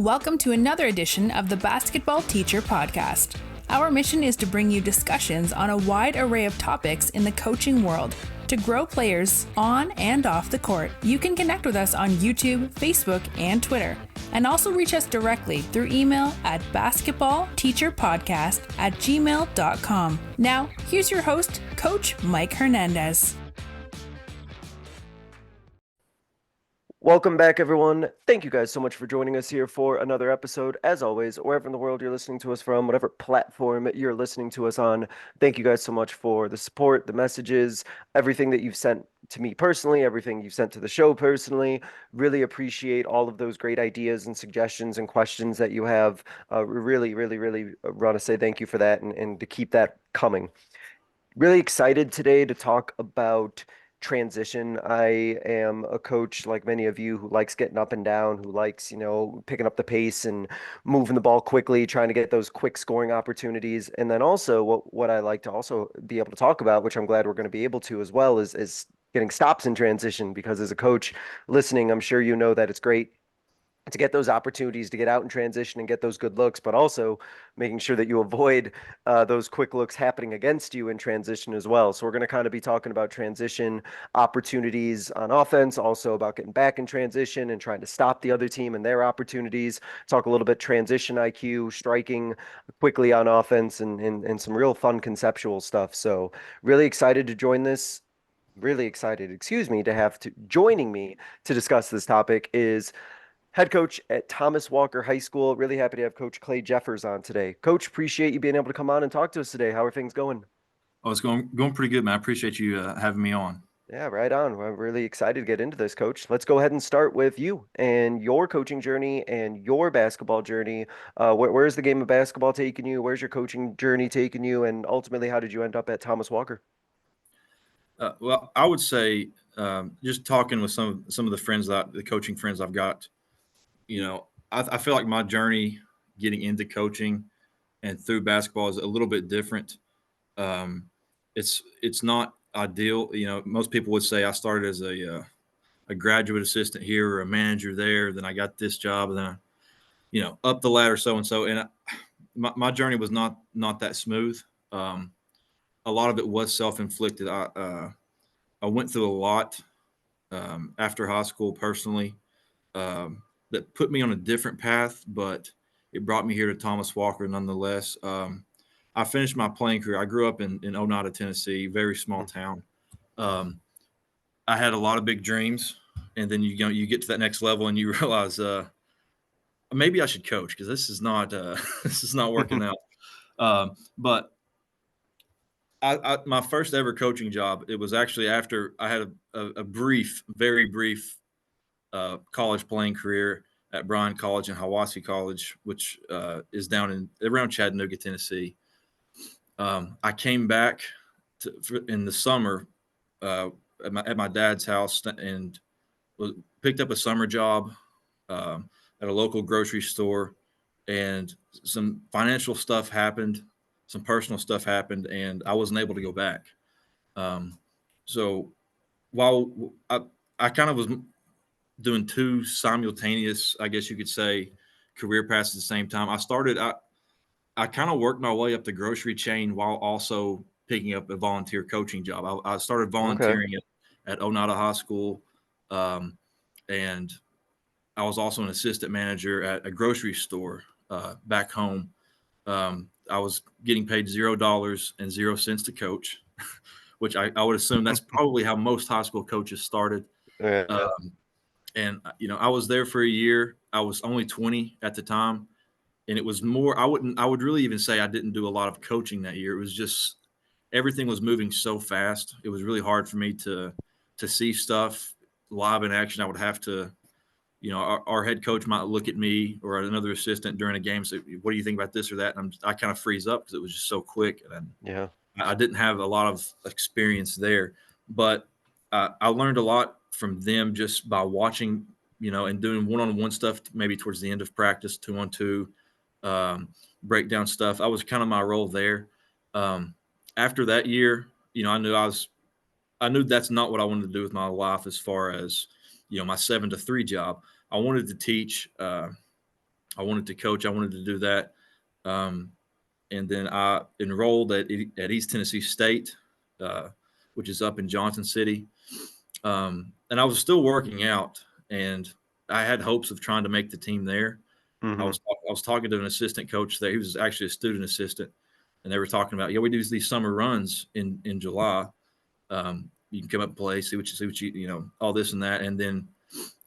Welcome to another edition of the Basketball Teacher Podcast. Our mission is to bring you discussions on a wide array of topics in the coaching world to grow players on and off the court. You can connect with us on YouTube, Facebook, and Twitter, and also reach us directly through email at basketballteacherpodcast@gmail.com. Now, here's your host, Coach Mike Hernandez. Welcome back, everyone. Thank you guys so much for joining us here for another episode. As always, wherever in the world you're listening to us from, whatever platform you're listening to us on, thank you guys so much for the support, the messages, everything that you've sent to me personally, everything you've sent to the show personally. Really appreciate all of those great ideas and suggestions and questions that you have. Really want to say thank you for that and to keep that coming. Really excited today to talk about transition. I am a coach like many of you who likes getting up and down, who likes, picking up the pace and moving the ball quickly, trying to get those quick scoring opportunities. And then also what I like to also be able to talk about, which I'm glad we're going to be able to as well, is getting stops in transition, because as a coach listening, I'm sure you know that it's great to get those opportunities to get out in transition and get those good looks, but also making sure that you avoid those quick looks happening against you in transition as well. So we're going to kind of be talking about transition opportunities on offense, also about getting back in transition and trying to stop the other team and their opportunities. Talk a little bit transition IQ, striking quickly on offense, and some real fun conceptual stuff. So really excited to join this. Really excited, to have joining me to discuss this topic is head coach at Thomas Walker High School. Really happy to have Coach Clay Jeffers on today. Coach, appreciate you being able to come on and talk to us today. How are things going? Oh, it's going pretty good, man. I appreciate you having me on. Yeah, right on. I'm really excited to get into this, Coach. Let's go ahead and start with you and your coaching journey and your basketball journey. Where's the game of basketball taking you? Where's your coaching journey taking you? And ultimately, how did you end up at Thomas Walker? Well, I would say just talking with some of the coaching friends I've got, I feel like my journey getting into coaching and through basketball is a little bit different. It's not ideal. Most people would say I started as a graduate assistant here or a manager there. Then I got this job, and then up the ladder, so and so. And my journey was not that smooth. A lot of it was self-inflicted. I went through a lot after high school personally. That put me on a different path, but it brought me here to Thomas Walker nonetheless. I finished my playing career. I grew up in Oneida, Tennessee, very small town. I had a lot of big dreams, and then you get to that next level and you realize maybe I should coach because this is not working out. But my first ever coaching job, it was actually after I had a very brief college playing career at Bryan College and Hiwassee College, which is down around Chattanooga, Tennessee. I came back in the summer at my dad's house and picked up a summer job at a local grocery store, and some financial stuff happened, some personal stuff happened, and I wasn't able to go back. So while I kind of was doing two simultaneous, I guess you could say, career paths at the same time. I kind of worked my way up the grocery chain while also picking up a volunteer coaching job. I started volunteering at Oneida High School, and I was also an assistant manager at a grocery store back home. I was getting paid $0.00 to coach, which I would assume that's probably how most high school coaches started. Yeah. And, I was there for a year. I was only 20 at the time. And it was more, I would really even say I didn't do a lot of coaching that year. It was just, everything was moving so fast. It was really hard for me to see stuff live in action. I would have to, our head coach might look at me or another assistant during a game and say, what do you think about this or that? And I kind of freeze up because it was just so quick. And I didn't have a lot of experience there. But I learned a lot from them just by watching, and doing one-on-one stuff, maybe towards the end of practice, 2-on-2, breakdown stuff. That was kind of my role there. After that year, I knew that's not what I wanted to do with my life as far as, my 7 to 3 job. I wanted to teach I wanted to coach. I wanted to do that. And then I enrolled at East Tennessee State, which is up in Johnson City. And I was still working out, and I had hopes of trying to make the team there. I was talking to an assistant coach there. He was actually a student assistant, and they were talking about, we do these summer runs in July. You can come up and play, see what you all this and that, and then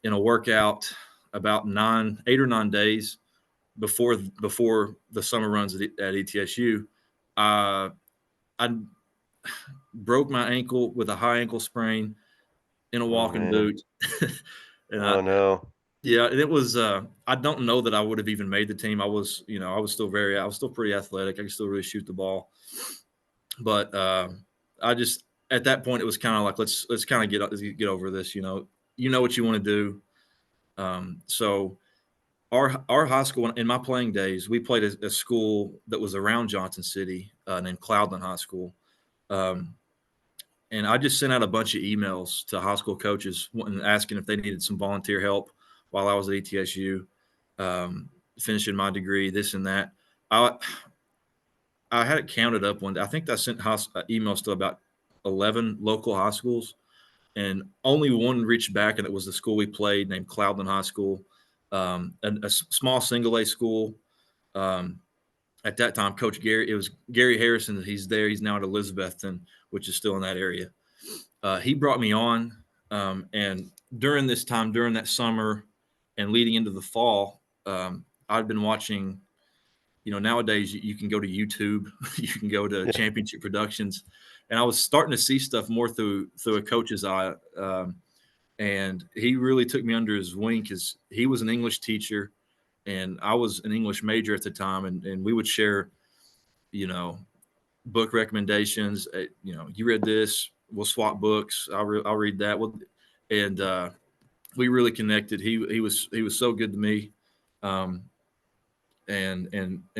in a workout about 8 or 9 days before the summer runs at ETSU, I broke my ankle with a high ankle sprain in a walking boot. And no. Yeah, and it was. I don't know that I would have even made the team. I was still pretty athletic. I could still really shoot the ball, but I just at that point it was kind of like let's kind of get over this. You know what you want to do. So our high school in my playing days, we played a school that was around Johnson City named Cloudland High School. And I just sent out a bunch of emails to high school coaches asking if they needed some volunteer help while I was at ETSU, finishing my degree, this and that. I had it counted up one day. I think I sent emails to about 11 local high schools, and only one reached back, and it was the school we played named Cloudland High School, a small single-A school. At that time, Coach Gary, it was Gary Harrison. He's there. He's now at Elizabethton, which is still in that area. He brought me on, and during that summer and leading into the fall, I'd been watching, nowadays you can go to YouTube, you can go to Championship Productions, and I was starting to see stuff more through a coach's eye. And he really took me under his wing because he was an English teacher and I was an English major at the time. And we would share, book recommendations. You read this, we'll swap books. I'll read that. And we really connected. He was so good to me. And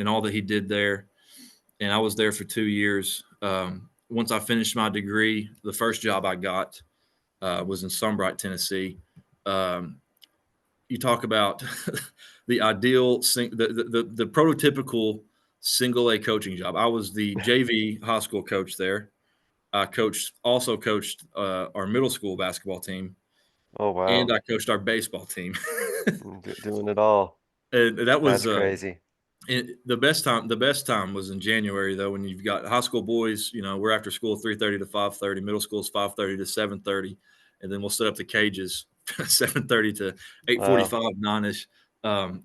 all that he did there. And I was there for 2 years. Once I finished my degree, the first job I got was in Sunbright, Tennessee. You talk about the ideal, the prototypical single A coaching job. I was the JV high school coach there. I also coached our middle school basketball team. Oh, wow. And I coached our baseball team. Doing it all. And that was crazy. The best time was in January, though, when you've got high school boys, we're after school 3:30 to 5:30, middle school is 5:30 to 7:30, and then we'll set up the cages 7:30 to 8:45, 9ish.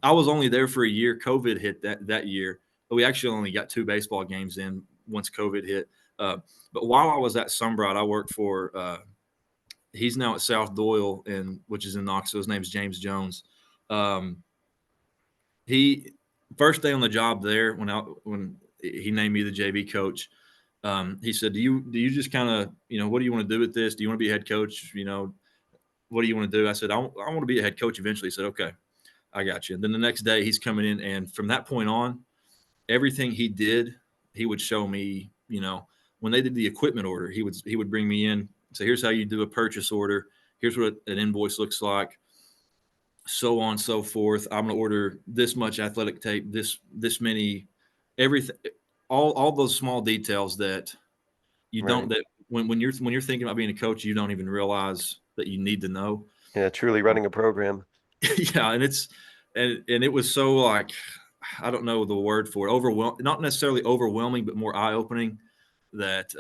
I was only there for a year. COVID hit that year, but we actually only got 2 baseball games in once COVID hit. But while I was at Sunbright, I worked for he's now at South Doyle, which is in Knoxville. His name's James Jones. He first day on the job there, when he named me the JV coach, he said, do you just kind of, what do you want to do with this? Do you want to be a head coach? What do you want to do? I said, I want to be a head coach eventually. He said, okay, I got you. And then the next day he's coming in, and from that point on, everything he did, he would show me, when they did the equipment order, he would bring me in, say, here's how you do a purchase order. Here's what an invoice looks like. So on and so forth. I'm going to order this much athletic tape, this many, everything, all those small details that you don't, that when you're thinking about being a coach, you don't even realize that you need to know. Yeah, truly running a program. Yeah, and it was so, like, I don't know the word for it, not necessarily overwhelming, but more eye-opening, that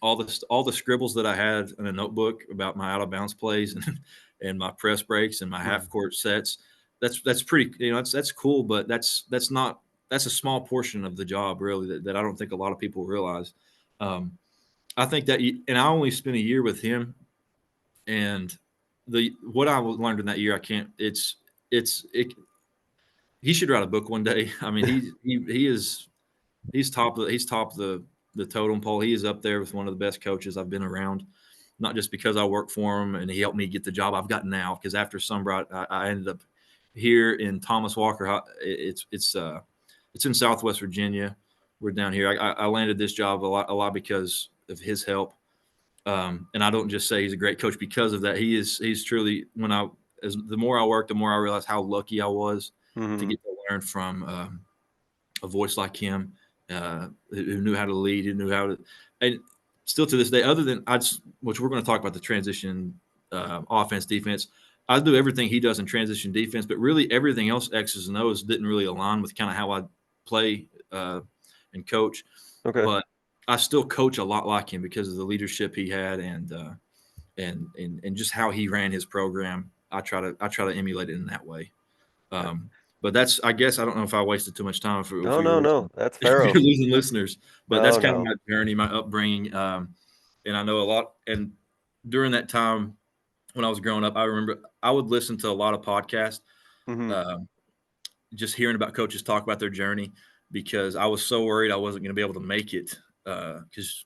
all the scribbles that I had in a notebook about my out of bounds plays and my press breaks and my half court sets, that's pretty, that's cool, but that's a small portion of the job, really, that I don't think a lot of people realize. I think that, and I only spent a year with him, and what I learned in that year, he should write a book one day. I mean, he's top the totem pole. He is up there with one of the best coaches I've been around, not just because I work for him and he helped me get the job I've got now. Because after Sunbright, I ended up here in Thomas Walker. It's in Southwest Virginia. We're down here. I landed this job a lot because of his help. And I don't just say he's a great coach because of that. He's truly, the more I worked, the more I realized how lucky I was to get to learn from a voice like him, who knew how to lead, who knew how to, and still to this day, other than which we're going to talk about the transition offense, defense. I do everything he does in transition defense, but really everything else, X's and O's, didn't really align with kind of how I play and coach. Okay. But I still coach a lot like him because of the leadership he had and just how he ran his program. I try to emulate it in that way. But that's, I guess, I don't know if I wasted too much time. No. That's If thorough. you're losing listeners, but that's kind of No. my journey, my upbringing. And I know a lot. And during that time when I was growing up, I remember I would listen to a lot of podcasts, just hearing about coaches talk about their journey, because I was so worried I wasn't going to be able to make it. Because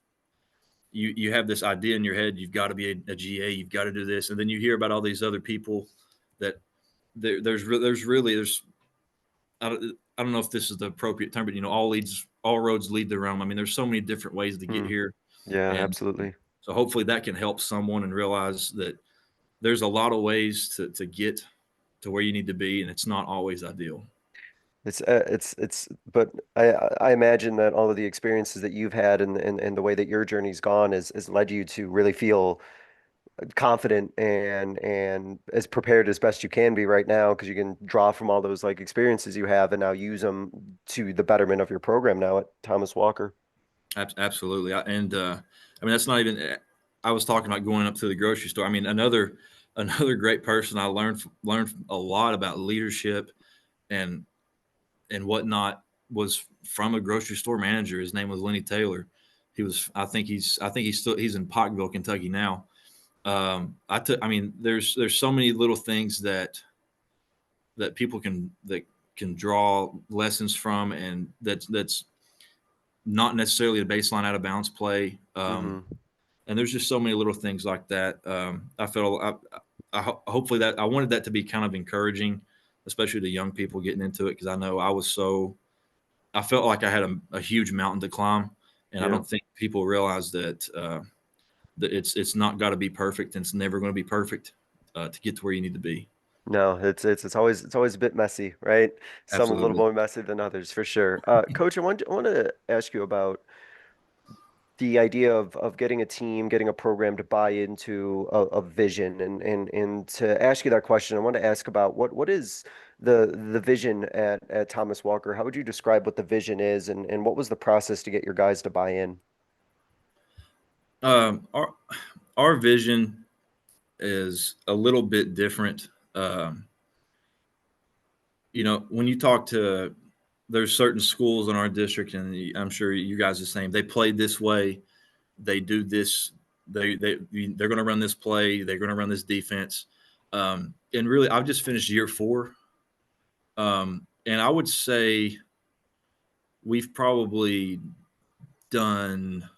you have this idea in your head, you've got to be a GA, you've got to do this, and then you hear about all these other people that there's I don't know if this is the appropriate term, but all roads lead to Rome. I mean, there's so many different ways to get here. Yeah, and absolutely. So hopefully that can help someone and realize that there's a lot of ways to get to where you need to be, and it's not always ideal. But I imagine that all of the experiences that you've had and the way that your journey's gone has led you to really feel confident and as prepared as best you can be right now, because you can draw from all those like experiences you have and now use them to the betterment of your program now at Thomas Walker. Absolutely. I mean, that's not even, I was talking about going up to the grocery store. I mean, another great person I learned a lot about leadership and whatnot was from a grocery store manager. His name was Lenny Taylor. I think he's in Pikeville, Kentucky now. I mean, there's so many little things that people can draw lessons from, and that's not necessarily a baseline out of bounds play. And there's just so many little things like that. Hopefully that I wanted that to be kind of encouraging, especially to young people getting into it, because I know I felt like I had a huge mountain to climb, and I don't think people realize that that it's not got to be perfect, and it's never going to be perfect to get to where you need to be. No, it's always a bit messy, right? Some a little Absolutely. more messy than others for sure. Coach, I want to ask you about the idea of getting a team, getting a program to buy into a vision, and to ask you that question, I want to ask about what is the vision at Thomas Walker? How would you describe what the vision is, and what was the process to get your guys to buy in? Our vision is a little bit different. When you talk to, there's certain schools in our district, and I'm sure you guys are the same. They play this way, they do this, they're going to run this play, they're going to run this defense. And really, I've just finished year 4, and I would say we've probably done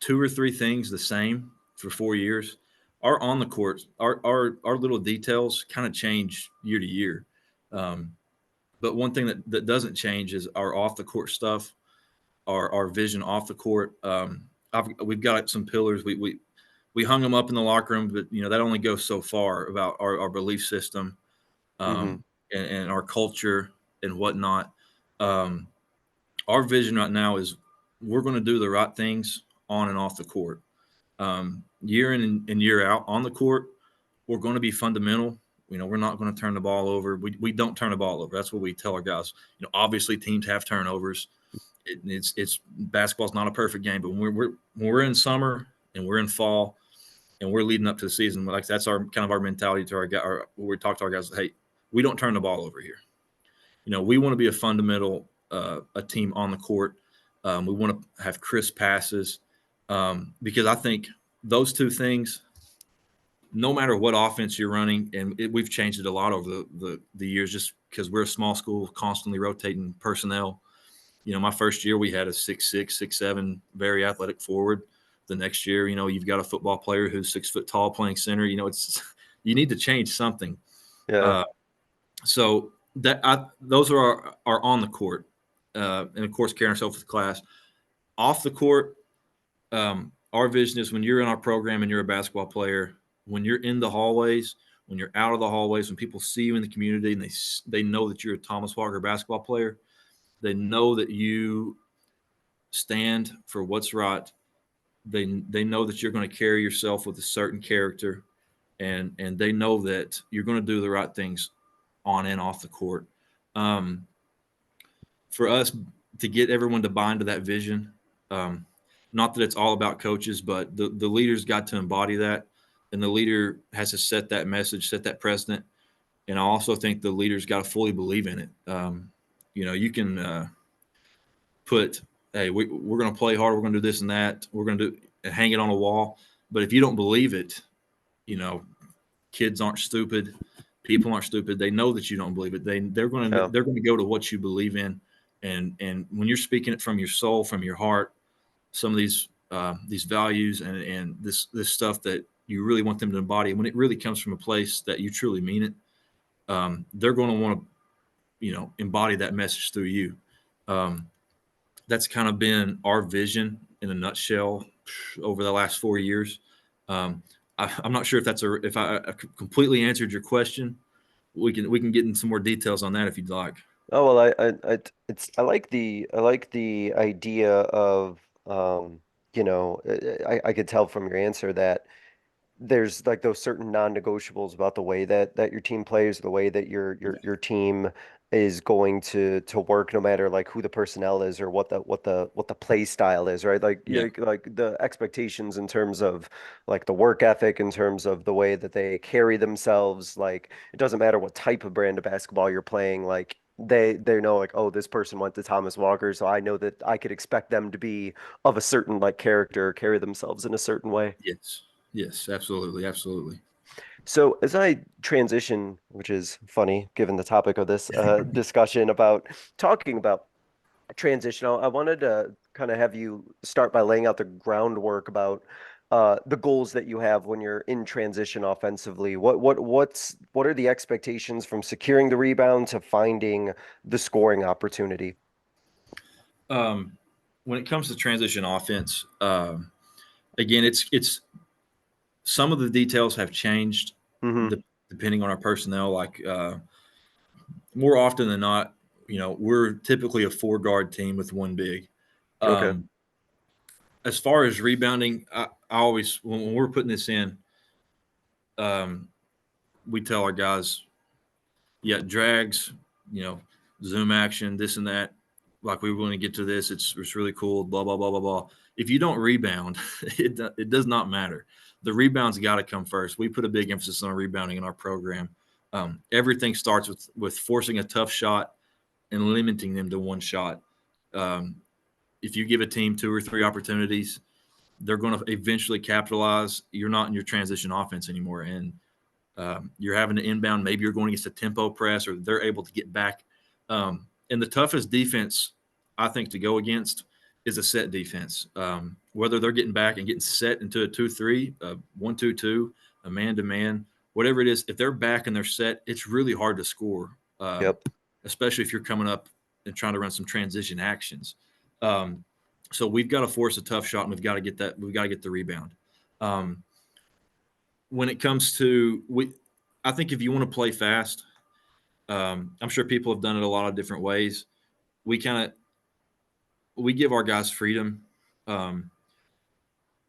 2 or 3 things the same for 4 years. Our on the court, our little details kind of change year to year. But one thing that doesn't change is our off the court stuff, our vision off the court. We've got some pillars. We hung them up in the locker room, but that only goes so far about our belief system, and our culture and whatnot. Our vision right now is we're going to do the right things on and off the court. Year in and year out on the court, we're going to be fundamental. We're not going to turn the ball over. We don't turn the ball over. That's what we tell our guys. Obviously teams have turnovers. It's basketball's not a perfect game, but when we're in summer and we're in fall and we're leading up to the season, like that's our mentality to our guys. We talk to our guys, hey, we don't turn the ball over here. We want to be a fundamental a team on the court. We want to have crisp passes, because I think those 2 things, no matter what offense you're running, and we've changed it a lot over the years, just because we're a small school, constantly rotating personnel. My first year we had a 6'6", 6'7", very athletic forward. The next year, you've got a football player who's 6 foot tall playing center. You need to change something. Yeah. So those are our on the court, and of course carrying ourselves with class. Off the court, our vision is when you're in our program and you're a basketball player, when you're in the hallways, when you're out of the hallways, when people see you in the community and they know that you're a Thomas Walker basketball player, they know that you stand for what's right. They know that you're going to carry yourself with a certain character, and they know that you're going to do the right things on and off the court. For us to get everyone to buy into that vision, not that it's all about coaches, but the leaders got to embody that, and the leader has to set that message, set that precedent. And I also think the leaders got to fully believe in it. You can put, hey, we're going to play hard, we're going to do this and that, we're going to hang it on a wall. But if you don't believe it, kids aren't stupid, people aren't stupid. They know that you don't believe it. They're going to go to what you believe in, and when you're speaking it from your soul, from your heart, some of these values and this stuff that you really want them to embody, when it really comes from a place that you truly mean it, they're going to want to embody that message through you. That's kind of been our vision in a nutshell over the last 4 years. I'm not sure if I completely answered your question. We can get into some more details on that if you'd like. Oh well, I like the idea of I could tell from your answer that there's like those certain non-negotiables about the way that your team plays, the way that your team is going to work, no matter like who the personnel is or what the play style is, right? Like Yeah. like the expectations in terms of like the work ethic, in terms of the way that they carry themselves. Like it doesn't matter what type of brand of basketball you're playing, like they know like, oh, this person went to Thomas Walker, so I know that I could expect them to be of a certain like character, carry themselves in a certain way. Yes, absolutely. So as I transition, which is funny given the topic of this discussion about talking about transition, I wanted to kind of have you start by laying out the groundwork about the goals that you have when you're in transition offensively. What are the expectations from securing the rebound to finding the scoring opportunity? When it comes to transition offense, again, it's some of the details have changed Hmm. depending on our personnel. Like more often than not, we're typically a 4 guard team with 1 big. Okay. As far as rebounding, I always, when we're putting this in, we tell our guys, yeah, drags, zoom action, this and that. Like we want to get to this. It's really cool. Blah blah blah blah blah. If you don't rebound, it does not matter. The rebound's got to come first. We put a big emphasis on rebounding in our program. Everything starts with forcing a tough shot and limiting them to 1 shot. If you give a team 2 or 3 opportunities, they're going to eventually capitalize. You're not in your transition offense anymore, and you're having to inbound. Maybe you're going against a tempo press, or they're able to get back. And the toughest defense, I think, to go against is a set defense. Whether they're getting back and getting set into a 2-3, a 1-2-2, a man-to-man, whatever it is, if they're back and they're set, it's really hard to score, Yep. especially if you're coming up and trying to run some transition actions. So we've got to force a tough shot, and we've got to get the rebound. When it comes to I think if you want to play fast, I'm sure people have done it a lot of different ways. We give our guys freedom.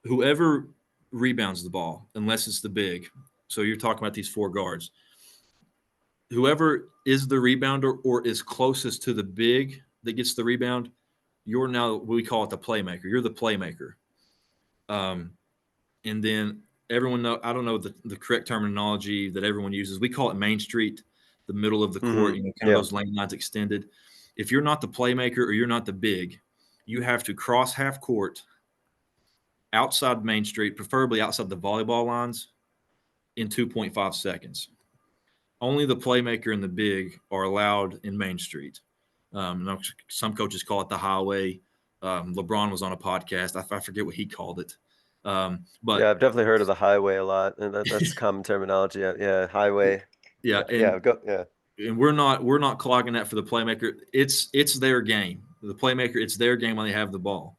Whoever rebounds the ball, unless it's the big, so you're talking about these 4 guards, whoever is the rebounder or is closest to the big that gets the rebound, you're now, we call it the playmaker. You're the playmaker. And then everyone know, I don't know the correct terminology that everyone uses. We call it Main Street, the middle of the court, kind of those lane lines extended. If you're not the playmaker or you're not the big, you have to cross half court outside Main Street, preferably outside the volleyball lines, in 2.5 seconds. Only the playmaker and the big are allowed in Main Street. Some coaches call it the highway. LeBron was on a podcast. I forget what he called it. But yeah, I've definitely heard of the highway a lot, and that's common terminology. Yeah, highway. Yeah, and we're not clogging that for the playmaker. It's their game. The playmaker, it's their game when they have the ball.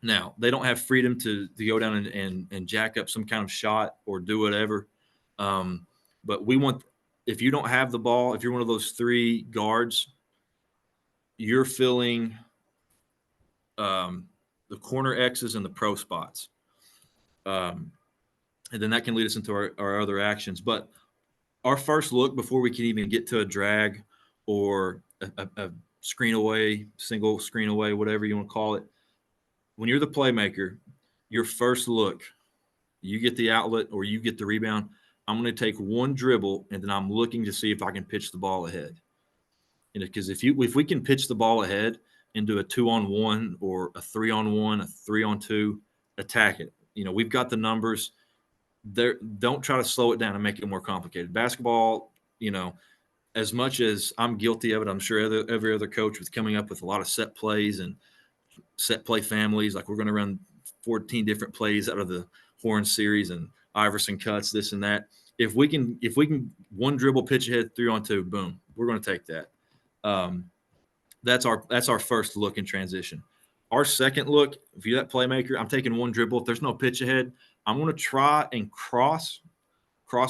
Now, they don't have freedom to go down and jack up some kind of shot or do whatever. But we want, if you don't have the ball, if you're one of those three guards, you're filling the corner X's and the pro spots. And then that can lead us into our other actions. But our first look before we can even get to a drag or a screen away, single screen away, whatever you want to call it, when you're the playmaker, your first look, you get the outlet or you get the rebound, I'm going to take one dribble and then I'm looking to see if I can pitch the ball ahead. Because if we can pitch the ball ahead into a 2-on-1 or a 3-on-1, a 3-on-2, attack it. We've got the numbers. There, don't try to slow it down and make it more complicated. Basketball, as much as I'm guilty of it, I'm sure every other coach was coming up with a lot of set plays and set play families. Like we're going to run 14 different plays out of the Horn series and Iverson cuts, this and that. If we can one dribble pitch ahead 3-on-2, boom, we're going to take that. That's our first look in transition. Our second look, if you're that playmaker, I'm taking one dribble. If there's no pitch ahead, I'm going to try and cross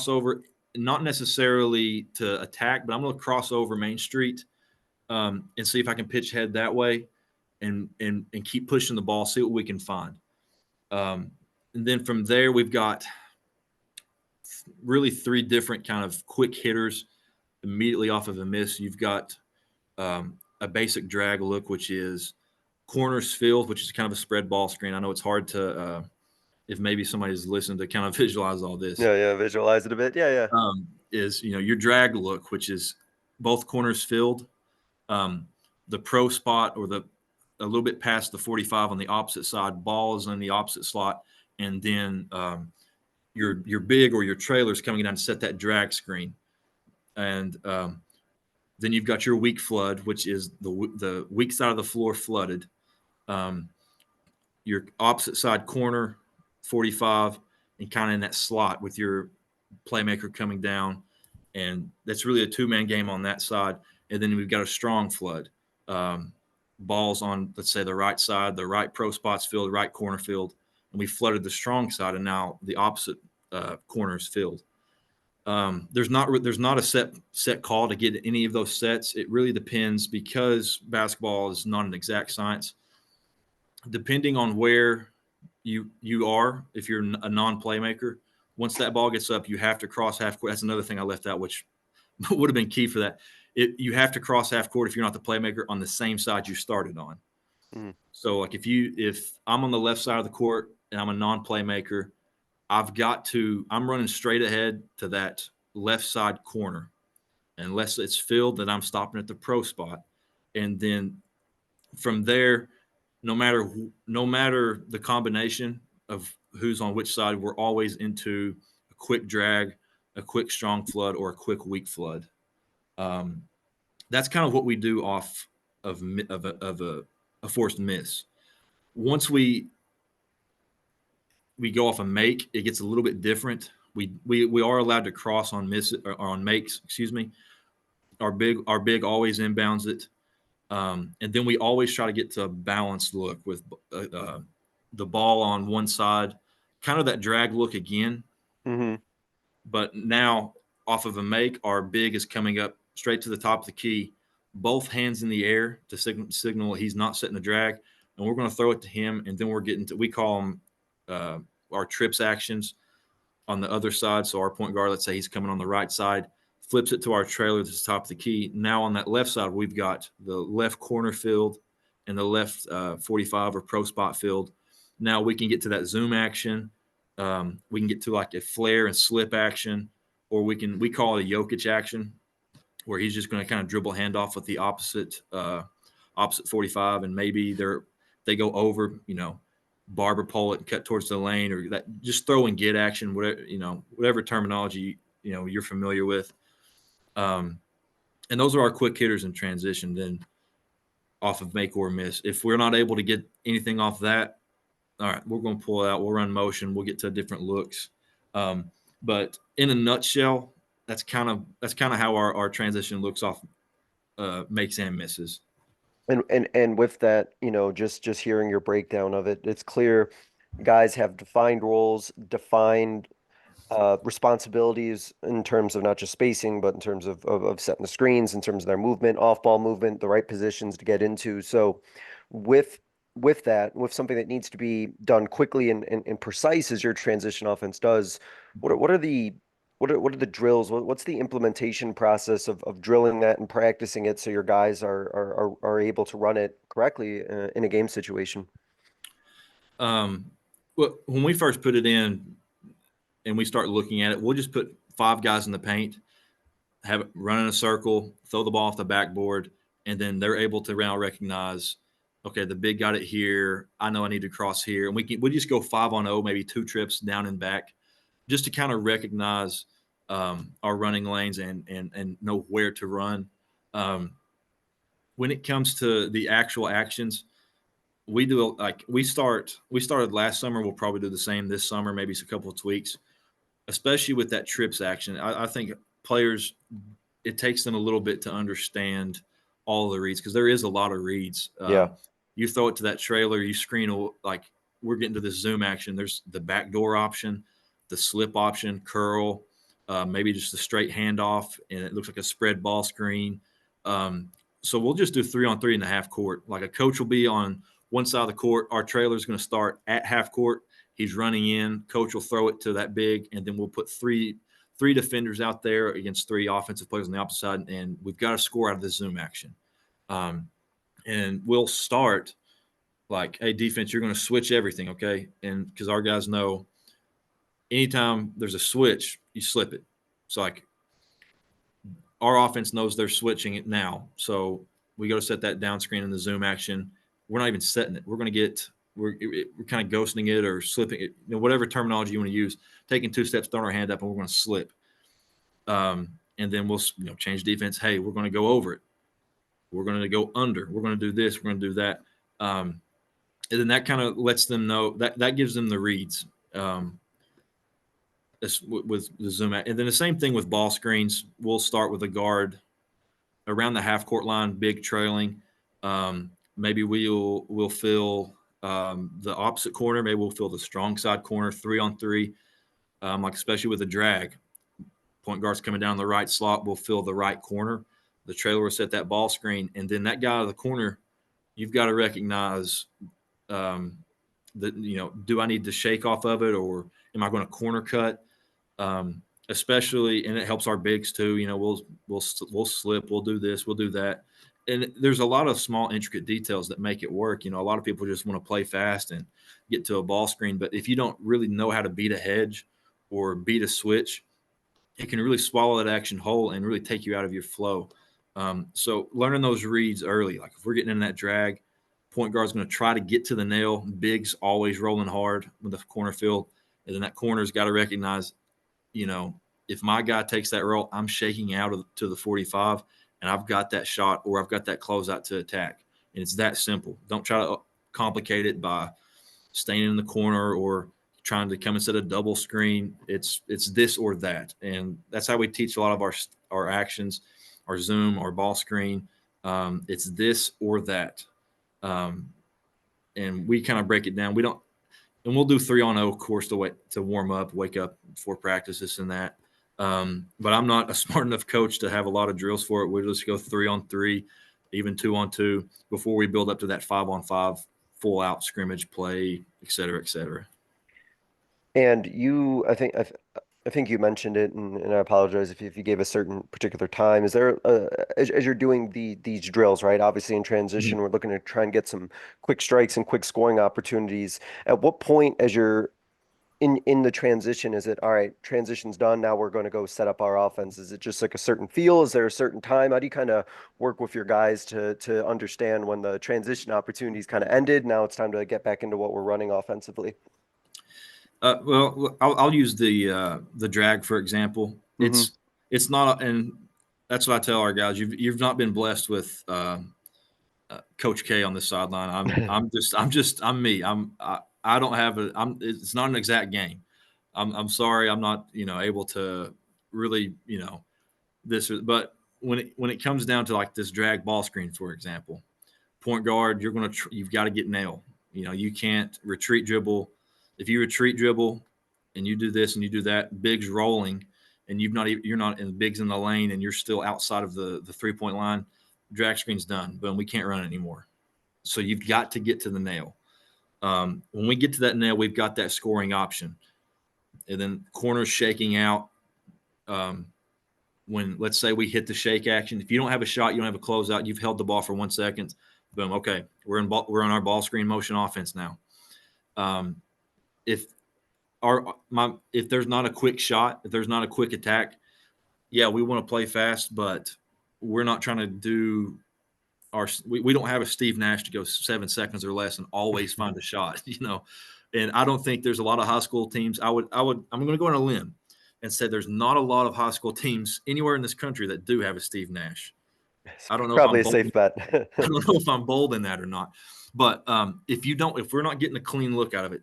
over, not necessarily to attack, but I'm going to cross over Main Street and see if I can pitch ahead that way and keep pushing the ball, see what we can find. And then from there, we've got really three different kind of quick hitters immediately off of a miss. You've got a basic drag look, which is corners filled, which is kind of a spread ball screen. I know it's hard to if maybe somebody's listened to kind of visualize all this. Yeah, visualize it a bit. Yeah. Is your drag look, which is both corners filled, the pro spot or a little bit past the 45 on the opposite side, ball is in the opposite slot, and then your big or your trailer's coming down to set that drag screen, and then you've got your weak flood, which is the weak side of the floor flooded. Your opposite side corner, 45, and kind of in that slot with your playmaker coming down. And that's really a two-man game on that side. And then we've got a strong flood. Balls on, let's say, the right side, the right pro spots filled, right corner filled. And we flooded the strong side, and now the opposite corner is filled. There's not a set call to get any of those sets. It really depends, because basketball is not an exact science. Depending on where you are, if you're a non-playmaker, once that ball gets up, you have to cross half court. That's another thing I left out, which would have been key for that. You have to cross half court if you're not the playmaker on the same side you started on. Mm. So like if I'm on the left side of the court and I'm a non-playmaker, I'm running straight ahead to that left side corner. Unless it's filled, then I'm stopping at the pro spot. And then from there, no matter the combination of who's on which side, we're always into a quick drag, a quick strong flood, or a quick weak flood. That's kind of what we do off of a forced miss. Once we go off a make, it gets a little bit different. We are allowed to cross on miss or on makes. Excuse me. Our big always inbounds it, and then we always try to get to a balanced look with the ball on one side, kind of that drag look again. Mm-hmm. But now off of a make, our big is coming up straight to the top of the key, both hands in the air to signal he's not setting the drag, and we're going to throw it to him, and then we're getting to, we call them our trips actions on the other side. So our point guard, let's say he's coming on the right side, flips it to our trailer to the top of the key. Now on that left side, we've got the left corner filled and the left 45 or pro spot filled. Now we can get to that zoom action. We can get to like a flare and slip action, or we call it a Jokic action, where he's just going to kind of dribble handoff with the opposite 45, and maybe they go over, barber pole it and cut towards the lane, or that just throw and get action, whatever terminology you're familiar with. And those are our quick hitters in transition. Then off of make or miss, if we're not able to get anything off that, all right, we're going to pull it out. We'll run motion. We'll get to different looks. But in a nutshell, that's kind of how our transition looks off makes and misses. And with that, just hearing your breakdown of it, it's clear guys have defined roles, defined responsibilities in terms of not just spacing, but in terms of setting the screens, in terms of their movement, off ball movement, the right positions to get into. So with that, with something that needs to be done quickly and precise as your transition offense does, what are the drills? What's the implementation process of drilling that and practicing it so your guys are able to run it correctly in a game situation? Well, when we first put it in and we start looking at it, we'll just put 5 guys in the paint, have it run in a circle, throw the ball off the backboard, and then they're able to now recognize, okay, the big got it here. I know I need to cross here, and we just go 5-on-0, maybe 2 trips down and back, just to kind of recognize our running lanes and know where to run. When it comes to the actual actions, we started last summer. We'll probably do the same this summer, maybe it's a couple of tweaks, especially with that trips action. I think players, it takes them a little bit to understand all the reads because there is a lot of reads. Yeah. You throw it to that trailer, you screen, like we're getting to this zoom action. There's the backdoor option, the slip option, curl, maybe just a straight handoff, and it looks like a spread ball screen. So we'll just do 3-on-3 in the half court. Like a coach will be on one side of the court. Our trailer is going to start at half court. He's running in. Coach will throw it to that big, and then we'll put three defenders out there against 3 offensive players on the opposite side, and we've got to score out of the zoom action. And we'll start like, hey, defense, you're going to switch everything, okay? And because our guys know anytime there's a switch, you slip it. So, like, our offense knows they're switching it now. So we go to set that down screen in the zoom action. We're not even setting it. We're kind of ghosting it or slipping it, whatever terminology you want to use, taking 2 steps, throwing our hand up, and we're going to slip. And then we'll change defense. Hey, we're going to go over it. We're going to go under. We're going to do this. We're going to do that. And then that kind of lets them know that gives them the reads with the zoom out. And then the same thing with ball screens. We'll start with a guard around the half court line, big trailing. Maybe we'll fill the opposite corner. Maybe we'll fill the strong side corner, 3-on-3, like especially with a drag. Point guard's coming down the right slot. We'll fill the right corner. The trailer will set that ball screen, and then that guy out of the corner, you've got to recognize that, do I need to shake off of it, or am I going to corner cut? Especially, and it helps our bigs too. We'll slip, we'll do this, we'll do that. And there's a lot of small intricate details that make it work. A lot of people just want to play fast and get to a ball screen. But if you don't really know how to beat a hedge or beat a switch, it can really swallow that action whole and really take you out of your flow. So learning those reads early, like if we're getting in that drag, point guard's going to try to get to the nail. Big's always rolling hard with the corner field. And then that corner's got to recognize, if my guy takes that roll, I'm shaking out to the 45, and I've got that shot or I've got that closeout to attack. And it's that simple. Don't try to complicate it by staying in the corner or trying to come and set a double screen. It's this or that. And that's how we teach a lot of our actions, our zoom, our ball screen. It's this or that. And we kind of break it down. And we'll do 3-on-0 course to warm up, wake up before practice, this and that. But I'm not a smart enough coach to have a lot of drills for it. We'll just go 3-on-3, even 2-on-2 before we build up to that 5-on-5 full out scrimmage play, et cetera, et cetera. And I think you mentioned it, and I apologize if you gave a certain particular time. Is there, as you're doing these drills, right? Obviously in transition, we're looking to try and get some quick strikes and quick scoring opportunities. At what point, as you're in the transition, is it all right? Transition's done. Now we're going to go set up our offense. Is it just like a certain feel? Is there a certain time? How do you kind of work with your guys to understand when the transition opportunities kind of ended? Now it's time to get back into what we're running offensively. Well, I'll use the drag for example. It's not, and that's what I tell our guys. You've not been blessed with Coach K on the sideline. I'm me. I don't have it's not an exact game. I'm sorry. I'm not able to really but when it comes down to like this drag ball screen, for example, point guard, you've got to get nail. You can't retreat dribble. If you retreat dribble, and you do this and you do that, Big's rolling, and you're not in Big's in the lane, and you're still outside of the 3-point line, drag screen's done. Boom, we can't run it anymore. So you've got to get to the nail. When we get to that nail, we've got that scoring option, and then corners shaking out. When let's say we hit the shake action, if you don't have a shot, you don't have a closeout, you've held the ball for 1 second, boom, okay, we're on our ball screen motion offense now. If there's not a quick shot, if there's not a quick attack, yeah, we want to play fast, but we're not trying to do we don't have a Steve Nash to go 7 seconds or less and always find a shot, And I don't think there's a lot of high school teams. I'm going to go on a limb and say there's not a lot of high school teams anywhere in this country that do have a Steve Nash. I don't know Probably if a safe bet. I don't know if I'm bold in that or not. But if we're not getting a clean look out of it,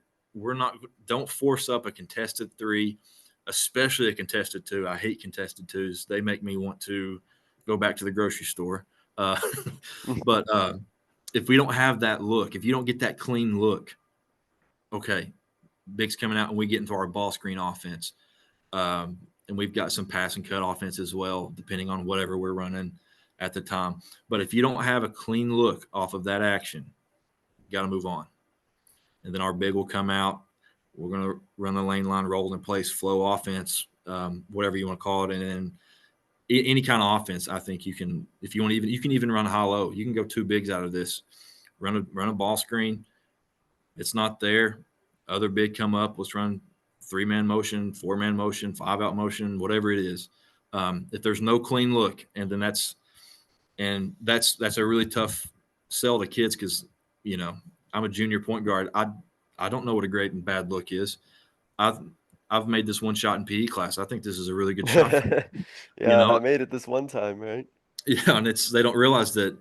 don't force up a contested 3, especially a contested 2. I hate contested 2s. They make me want to go back to the grocery store. But if we don't have that look, if you don't get that clean look, okay, Big's coming out and we get into our ball screen offense. And we've got some pass and cut offense as well, depending on whatever we're running at the time. But if you don't have a clean look off of that action, you got to move on. And then our Big will come out. We're going to run the lane line, roll in place, flow offense, whatever you want to call it. And then any kind of offense, I think you can, if you want to you can even run high-low. You can go 2 bigs out of this. Run a ball screen. It's not there. Other Big come up. Let's run 3-man motion, 4-man motion, 5-out motion, whatever it is. If there's no clean look, and then that's a really tough sell to kids because, I'm a junior point guard. I don't know what a great and bad look is. I've made this one shot in PE class. I think this is a really good shot. Yeah, I made it this one time, right? Yeah, and they don't realize that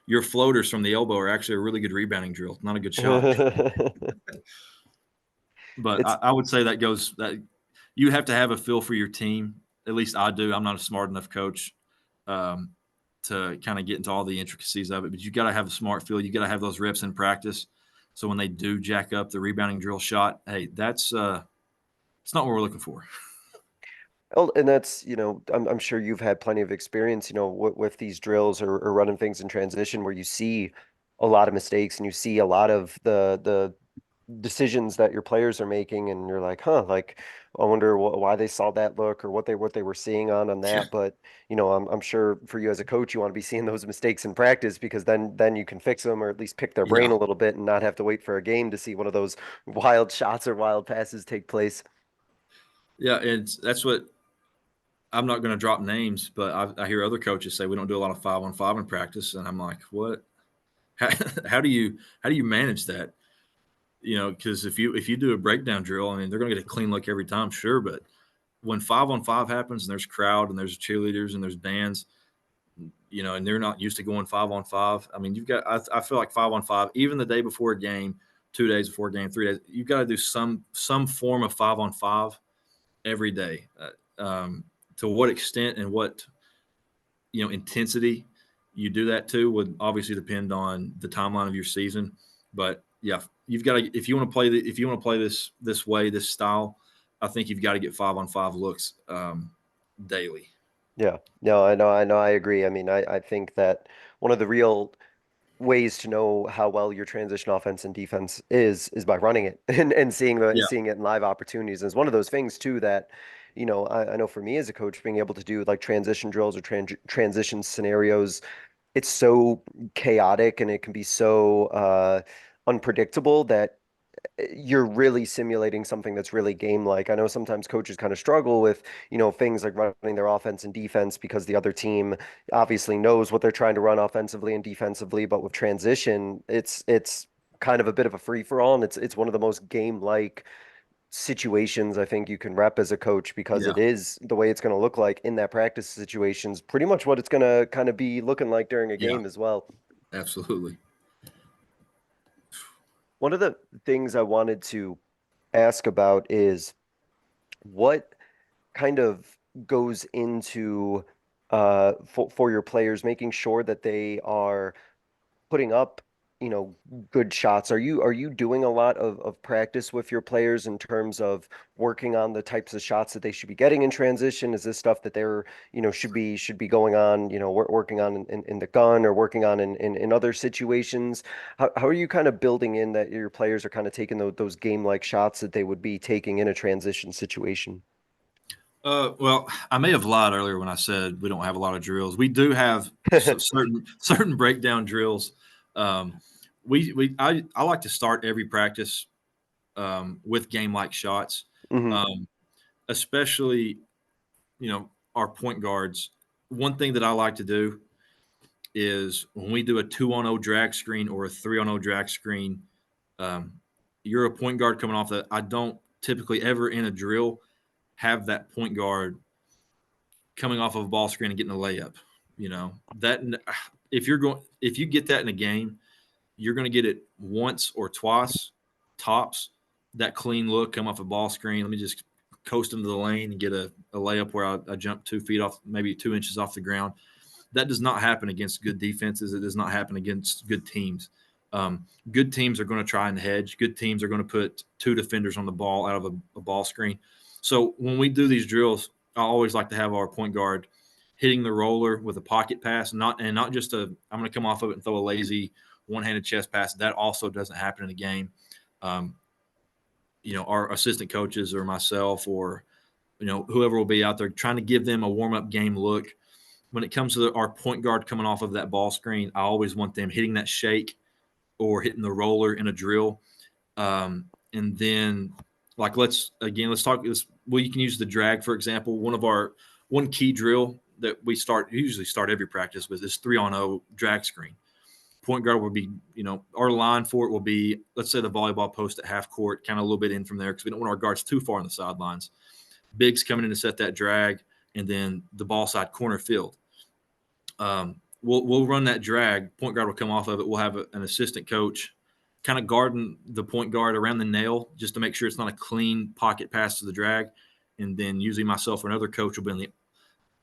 your floaters from the elbow are actually a really good rebounding drill, not a good shot. But I would say that you have to have a feel for your team. At least I do. I'm not a smart enough coach to kind of get into all the intricacies of it, but you got to have a smart feel. You got to have those reps in practice. So when they do jack up the rebounding drill shot, hey, it's not what we're looking for. Well, and that's, I'm sure you've had plenty of experience, with these drills or running things in transition where you see a lot of mistakes and you see a lot of the decisions that your players are making, and you're like, like, I wonder why they saw that look or what they were seeing on that. But I'm sure for you as a coach, you want to be seeing those mistakes in practice because then you can fix them or at least pick their brain a little bit and not have to wait for a game to see one of those wild shots or wild passes take place. Yeah, and that's what I'm not going to drop names, but I hear other coaches say we don't do a lot of 5-on-5 in practice, and I'm like, what? How do you manage that? Because if you do a breakdown drill, I mean, they're going to get a clean look every time, sure. But when 5-on-5 happens and there's crowd and there's cheerleaders and there's bands, and they're not used to going 5-on-5. I mean, I feel like 5-on-5, even the day before a game, 2 days before a game, 3 days, you've got to do some form of 5-on-5 every day. To what extent and what, intensity you do that to would obviously depend on the timeline of your season. But yeah, you've got to, if you want to play this way, this style, I think you've got to get 5-on-5 looks daily. Yeah, no, I know, I agree. I mean, I think that one of the real ways to know how well your transition offense and defense is by running it and seeing it in live opportunities. And it's one of those things too that, I know for me as a coach, being able to do like transition drills or transition scenarios, it's so chaotic and it can be so unpredictable that you're really simulating something that's really game-like. I know sometimes coaches kind of struggle with, things like running their offense and defense because the other team obviously knows what they're trying to run offensively and defensively. But with transition, it's kind of a bit of a free-for-all, and it's one of the most game-like situations I think you can rep as a coach because it is the way it's going to look like in that practice situations, pretty much what it's going to kind of be looking like during a game as well. Absolutely. One of the things I wanted to ask about is what kind of goes into for your players, making sure that they are putting up good shots. Are you doing a lot of practice with your players in terms of working on the types of shots that they should be getting in transition? Is this stuff that they're, should be going on, working on in the gun or working on in other situations? How are you kind of building in that your players are kind of taking those game-like shots that they would be taking in a transition situation? Well, I may have lied earlier when I said we don't have a lot of drills. We do have certain breakdown drills. Um, I like to start every practice with game like shots, Hmm. um, especially our point guards. One thing that I like to do is when we do a 2-on-0 drag screen or a 3-on-0 drag screen, um, you're a point guard coming off that. I don't typically ever in a drill have that point guard coming off of a ball screen and getting a layup. That if you get that in a game, you're going to get it once or twice tops. That clean look come off a ball screen. Let me just coast into the lane and get a layup where I jump 2 feet off, maybe 2 inches off the ground. That does not happen against good defenses. It does not happen against good teams. Good teams are going to try and hedge. Good teams are going to put 2 defenders on the ball out of a ball screen. So when we do these drills, I always like to have our point guard hitting the roller with a pocket pass, not just I'm going to come off of it and throw a lazy one-handed chest pass. That also doesn't happen in a game. Um, our assistant coaches or myself or whoever will be out there trying to give them a warm-up game look. When it comes to our point guard coming off of that ball screen, I always want them hitting that shake or hitting the roller in a drill. And then, let's talk this. Well, you can use the drag, for example. One key drill that we usually start every practice with is 3-on-0 drag screen. Point guard will be, our line for it will be, let's say the volleyball post at half court, kind of a little bit in from there because we don't want our guards too far on the sidelines. Bigs coming in to set that drag, and then the ball side corner field. We'll run that drag. Point guard will come off of it. We'll have an assistant coach kind of guarding the point guard around the nail just to make sure it's not a clean pocket pass to the drag. And then usually myself or another coach will be in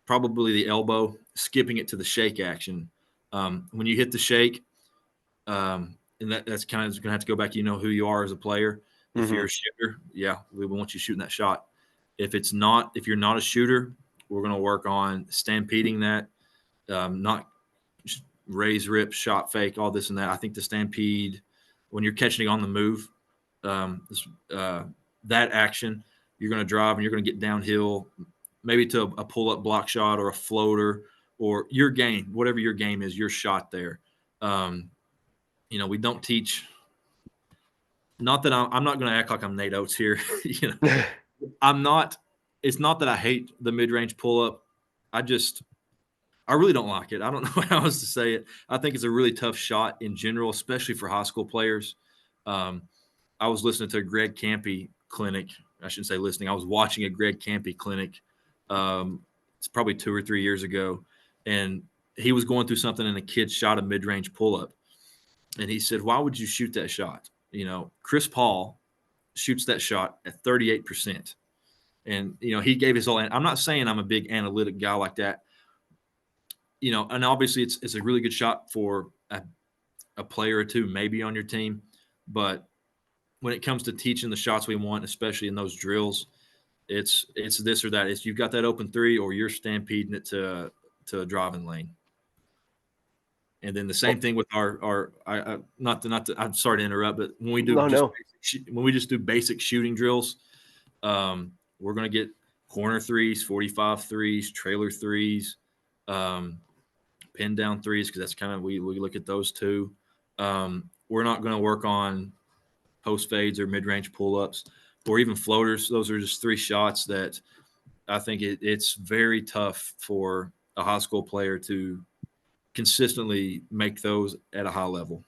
probably the elbow, skipping it to the shake action. When you hit the shake, and that's kind of going to have to go back. Who you are as a player. If Hmm. you're a shooter, yeah, we want you shooting that shot. If you're not a shooter, we're going to work on stampeding that, not raise, rip, shot, fake, all this and that. I think the stampede, when you're catching it on the move, that action, you're going to drive and you're going to get downhill, maybe to a pull-up block shot or a floater or your game, whatever your game is, your shot there. We don't teach. Not that I'm not going to act like I'm Nate Oates here. I'm not. It's not that I hate the mid-range pull-up. I really don't like it. I don't know how else to say it. I think it's a really tough shot in general, especially for high school players. I was listening to a Greg Campy clinic. I shouldn't say listening. I was watching a Greg Campy clinic. It's probably 2 or 3 years ago, and he was going through something, and a kid shot a mid-range pull-up, and he said, "Why would you shoot that shot?" Chris Paul shoots that shot at 38%, and he gave his all. I'm not saying I'm a big analytic guy like that. And obviously it's a really good shot for a player or two maybe on your team. But when it comes to teaching the shots we want, especially in those drills, it's this or that. It's you've got that open three or you're stampeding it to a driving lane. And then the same thing with our I'm sorry to interrupt, but when we do No. just do basic shooting drills, we're going to get corner threes, 45 threes, trailer threes, pin down threes, because that's kind of we look at those two. We're not going to work on post fades or mid range pull ups or even floaters. Those are just 3 shots that I think it's very tough for a high school player to consistently make those at a high level.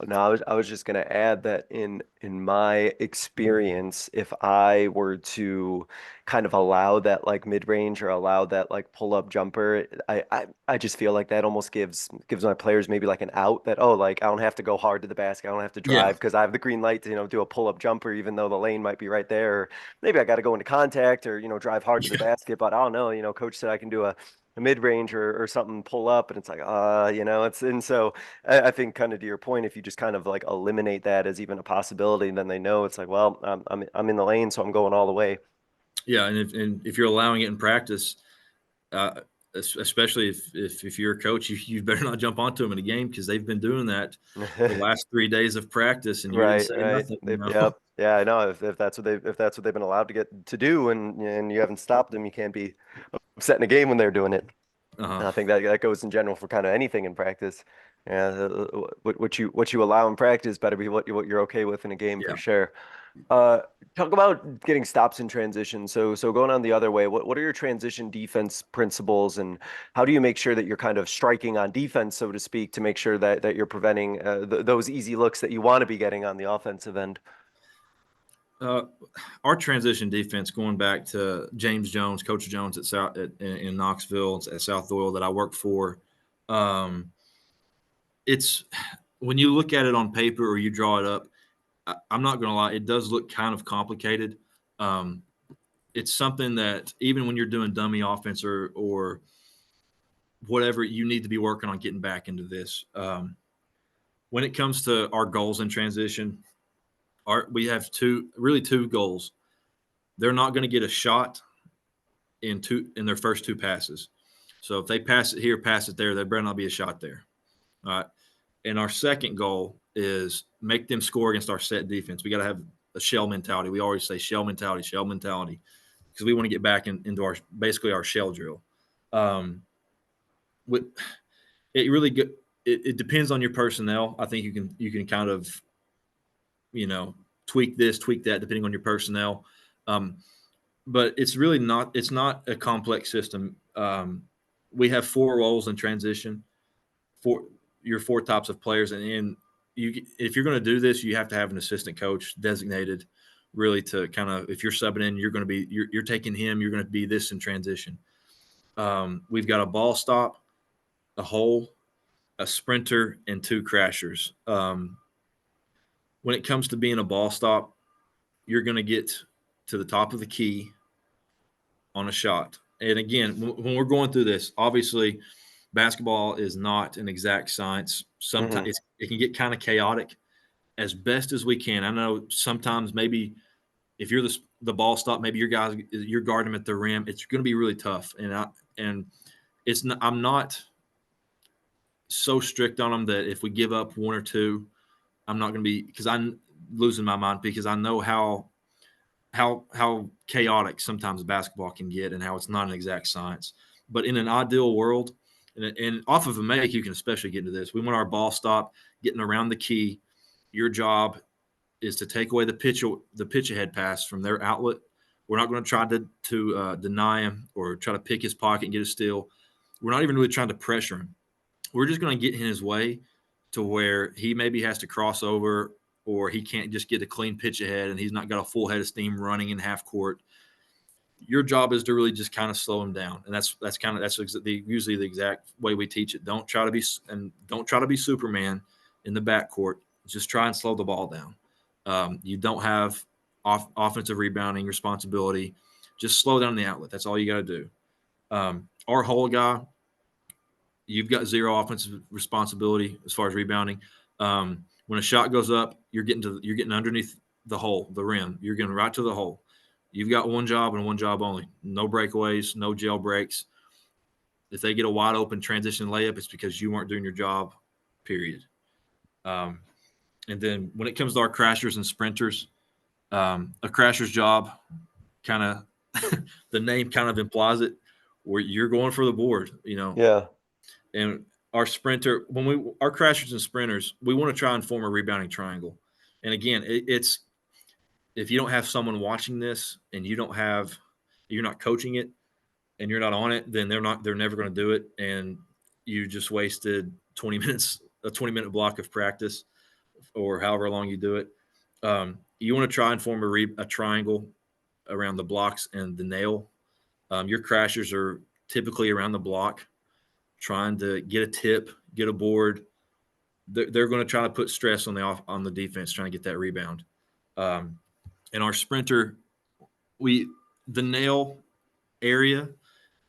No, I was just gonna add that in my experience, if I were to kind of allow that like mid-range or allow that like pull-up jumper, I just feel like that almost gives my players maybe like an out that, oh, like I don't have to go hard to the basket. I don't have to Yeah. drive because I have the green light to, do a pull-up jumper, even though the lane might be right there. Or maybe I got to go into contact or, drive hard to the Yeah. basket, but I don't know, coach said I can do a mid-range or something pull up, and it's like and so I think kind of to your point, if you just kind of like eliminate that as even a possibility, then they know it's like, well, I'm in the lane, so I'm going all the way. Yeah, and if you're allowing it in practice, especially if you're a coach, you better not jump onto them in a game because they've been doing that the last 3 days of practice, and you're going to Right, say right. nothing. Yep. Yeah, I know. If that's what they've been allowed to get to do, and you haven't stopped them, you can't be upset in a game when they're doing it. Uh-huh. And I think that goes in general for kind of anything in practice. Yeah, what you allow in practice better be what you're okay with in a game for Yeah. sure. Talk about getting stops in transition. So going on the other way, what are your transition defense principles, and how do you make sure that you're kind of striking on defense, so to speak, to make sure that you're preventing those easy looks that you want to be getting on the offensive end? Our transition defense, going back to James Jones, Coach Jones in Knoxville at South Doyle that I worked for, it's when you look at it on paper or you draw it up, I'm not going to lie, it does look kind of complicated. Um, it's something that even when you're doing dummy offense or whatever, you need to be working on getting back into this. When it comes to our goals in transition, we have two goals. They're not going to get a shot in their first two passes. So if they pass it here, pass it there better not be a shot there. All right. And our second goal is make them score against our set defense. We got to have a shell mentality. We always say shell mentality, because we want to get back into our shell drill. It really good. It depends on your personnel. I think you can kind of, tweak this, tweak that, depending on your personnel. But it's really not. It's not a complex system. We have 4 roles in transition for your 4 types of players, and if you're going to do this, you have to have an assistant coach designated, really, to kind of, if you're subbing in, you're taking him. You're going to be this in transition. We've got a ball stop, a hole, a sprinter, and 2 crashers. When it comes to being a ball stop, you're going to get to the top of the key on a shot. And again, when we're going through this, obviously basketball is not an exact science. Sometimes it can get kind of chaotic. As best as we can, I know sometimes maybe if you're the ball stop, maybe you're guarding them at the rim. It's going to be really tough, and it's not, I'm not so strict on them that if we give up 1 or 2, I'm not going to be, because I'm losing my mind, because I know how chaotic sometimes basketball can get and how it's not an exact science. But in an ideal world, and off of a make, you can especially get into this. We want our ball stop getting around the key. Your job is to take away the pitch ahead pass from their outlet. We're not going to try to deny him or try to pick his pocket and get a steal. We're not even really trying to pressure him. We're just going to get in his way to where he maybe has to cross over, or he can't just get a clean pitch ahead and he's not got a full head of steam running in half court. Your job is to really just kind of slow him down, and that's usually the exact way we teach it. Don't try to be Superman in the backcourt. Just try and slow the ball down. You don't have offensive rebounding responsibility. Just slow down the outlet. That's all you got to do. Our whole guy, you've got 0 offensive responsibility as far as rebounding. When a shot goes up, you're getting underneath the hole, the rim. You're getting right to the hole. You've got one job and one job only. No breakaways, no jail breaks. If they get a wide open transition layup, it's because you weren't doing your job, period. And then when it comes to our crashers and sprinters, a crasher's job, kind of the name kind of implies it, where you're going for the board, Yeah. And our sprinter, our crashers and sprinters, we want to try and form a rebounding triangle. And again, it's if you don't have someone watching this and you're not coaching it and you're not on it, then they're never going to do it. And you just wasted 20 minutes, a 20-minute block of practice or however long you do it. You want to try and form a triangle around the blocks and the nail. Your crashers are typically around the block, trying to get a tip, get a board. They're going to try to put stress on the defense, trying to get that rebound. And our sprinter, the nail area,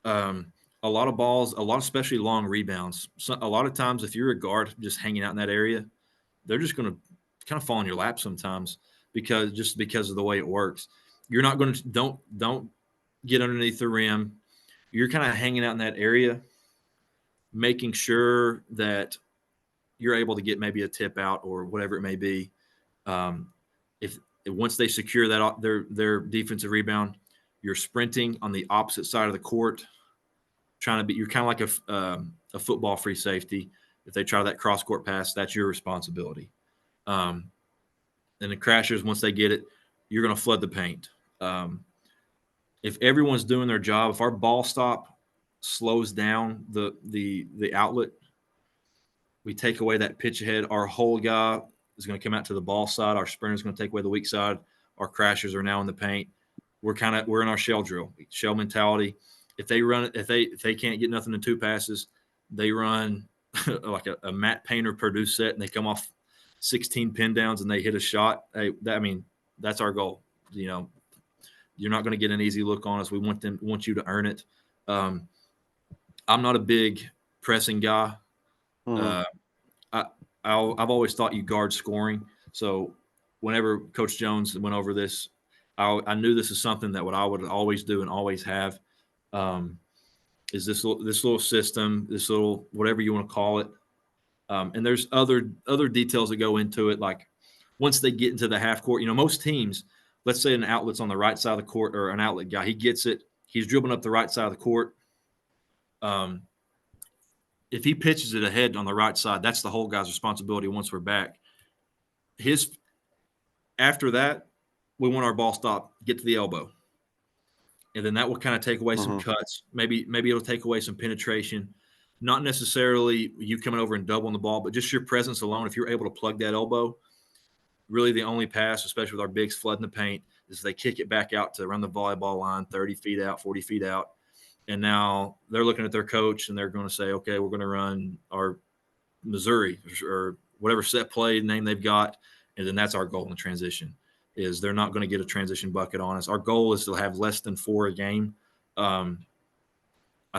a lot of balls, especially long rebounds. So a lot of times, if you're a guard just hanging out in that area, they're just going to kind of fall in your lap sometimes because of the way it works. You're not going to don't get underneath the rim. You're kind of hanging out in that area, making sure that you're able to get maybe a tip out or whatever it may be. If once they secure that their defensive rebound, you're sprinting on the opposite side of the court, you're kind of like a football free safety. If they try that cross court pass, that's your responsibility. And the crashers, once they get it, you're going to flood the paint. If everyone's doing their job, if our ball stop slows down the outlet, we take away that pitch ahead. Our whole guy is going to come out to the ball side. Our sprinter is going to take away the weak side. Our crashers are now in the paint. We're in our shell drill, shell mentality. If they can't get nothing in 2 passes, they run like a Matt Painter Purdue set, and they come off 16 pin downs and they hit a shot. That's our goal. You're not going to get an easy look on us. We want you to earn it. I'm not a big pressing guy. I've always thought you guard scoring. So whenever Coach Jones went over this, I knew this is something that I would always do and always have. Is this little system, this little whatever you want to call it. And there's other details that go into it. Like once they get into the half court, most teams, let's say an outlet's on the right side of the court or an outlet guy, he gets it. He's dribbling up the right side of the court. If he pitches it ahead on the right side, that's the whole guy's responsibility once we're back. After that, we want our ball stop, get to the elbow. And then that will kind of take away some cuts. Maybe it'll take away some penetration. Not necessarily you coming over and doubling the ball, but just your presence alone. If you're able to plug that elbow, really the only pass, especially with our bigs flooding the paint, is they kick it back out to around the volleyball line, 30 feet out, 40 feet out. And now they're looking at their coach and they're going to say, okay, we're going to run our Missouri or whatever set play name they've got. And then that's our goal in the transition, is they're not going to get a transition bucket on us. Our goal is to have less than 4 a game. I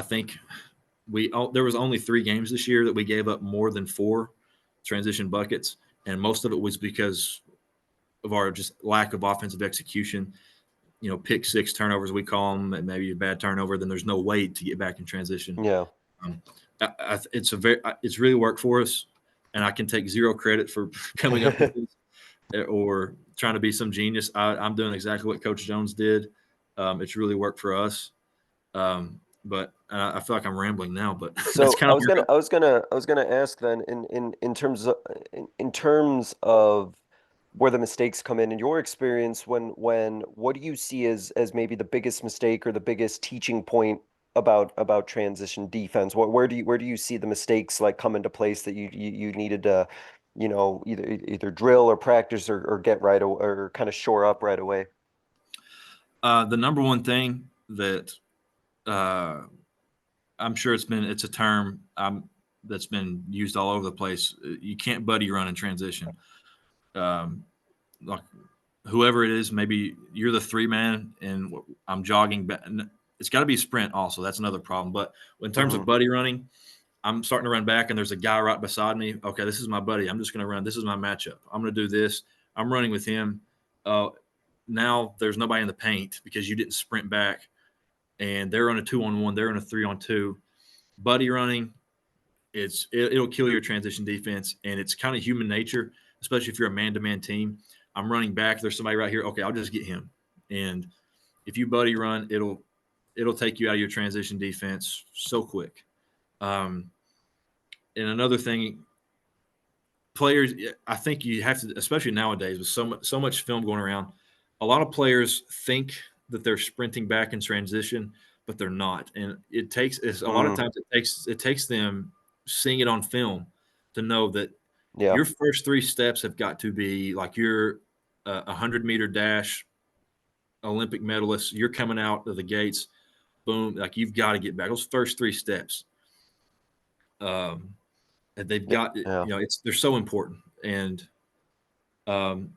think there was only 3 games this year that we gave up more than 4 transition buckets. And most of it was because of our just lack of offensive execution. Pick 6 turnovers, we call them, and maybe a bad turnover, then there's no way to get back in transition. Yeah. It's really worked for us, and I can take 0 credit for coming up with this or trying to be some genius. I'm doing exactly what Coach Jones did. It's really worked for us. But I feel like I'm rambling now, but so I was gonna ask then in terms of where the mistakes come in your experience, what do you see as maybe the biggest mistake or the biggest teaching point about transition defense? Where do you see the mistakes like come into place that you needed to either drill or practice or get right or kind of shore up right away? The number one thing that I'm sure it's a term that's been used all over the place. You can't buddy run in transition. Like whoever it is, maybe you're the 3-man and I'm jogging back. It's got to be sprint also. That's another problem. But in terms of buddy running, I'm starting to run back and there's a guy right beside me. Okay, this is my buddy. I'm just going to run. This is my matchup. I'm going to do this. I'm running with him. Now there's nobody in the paint because you didn't sprint back. And they're on a 2-on-1, they're on a 3-on-2. Buddy running, it'll kill your transition defense, and it's kind of human nature, especially if you're a man-to-man team. I'm running back, there's somebody right here. Okay, I'll just get him. And if you buddy run, it'll take you out of your transition defense so quick. And another thing, players, I think you have to, especially nowadays with so much film going around, a lot of players think that they're sprinting back in transition, but they're not. And a lot of times it takes them seeing it on film to know that your first 3 steps have got to be like your 100-meter dash Olympic medalists, you're coming out of the gates, boom, like you've got to get back. Those first 3 steps, and they've got, Yeah. they're so important. And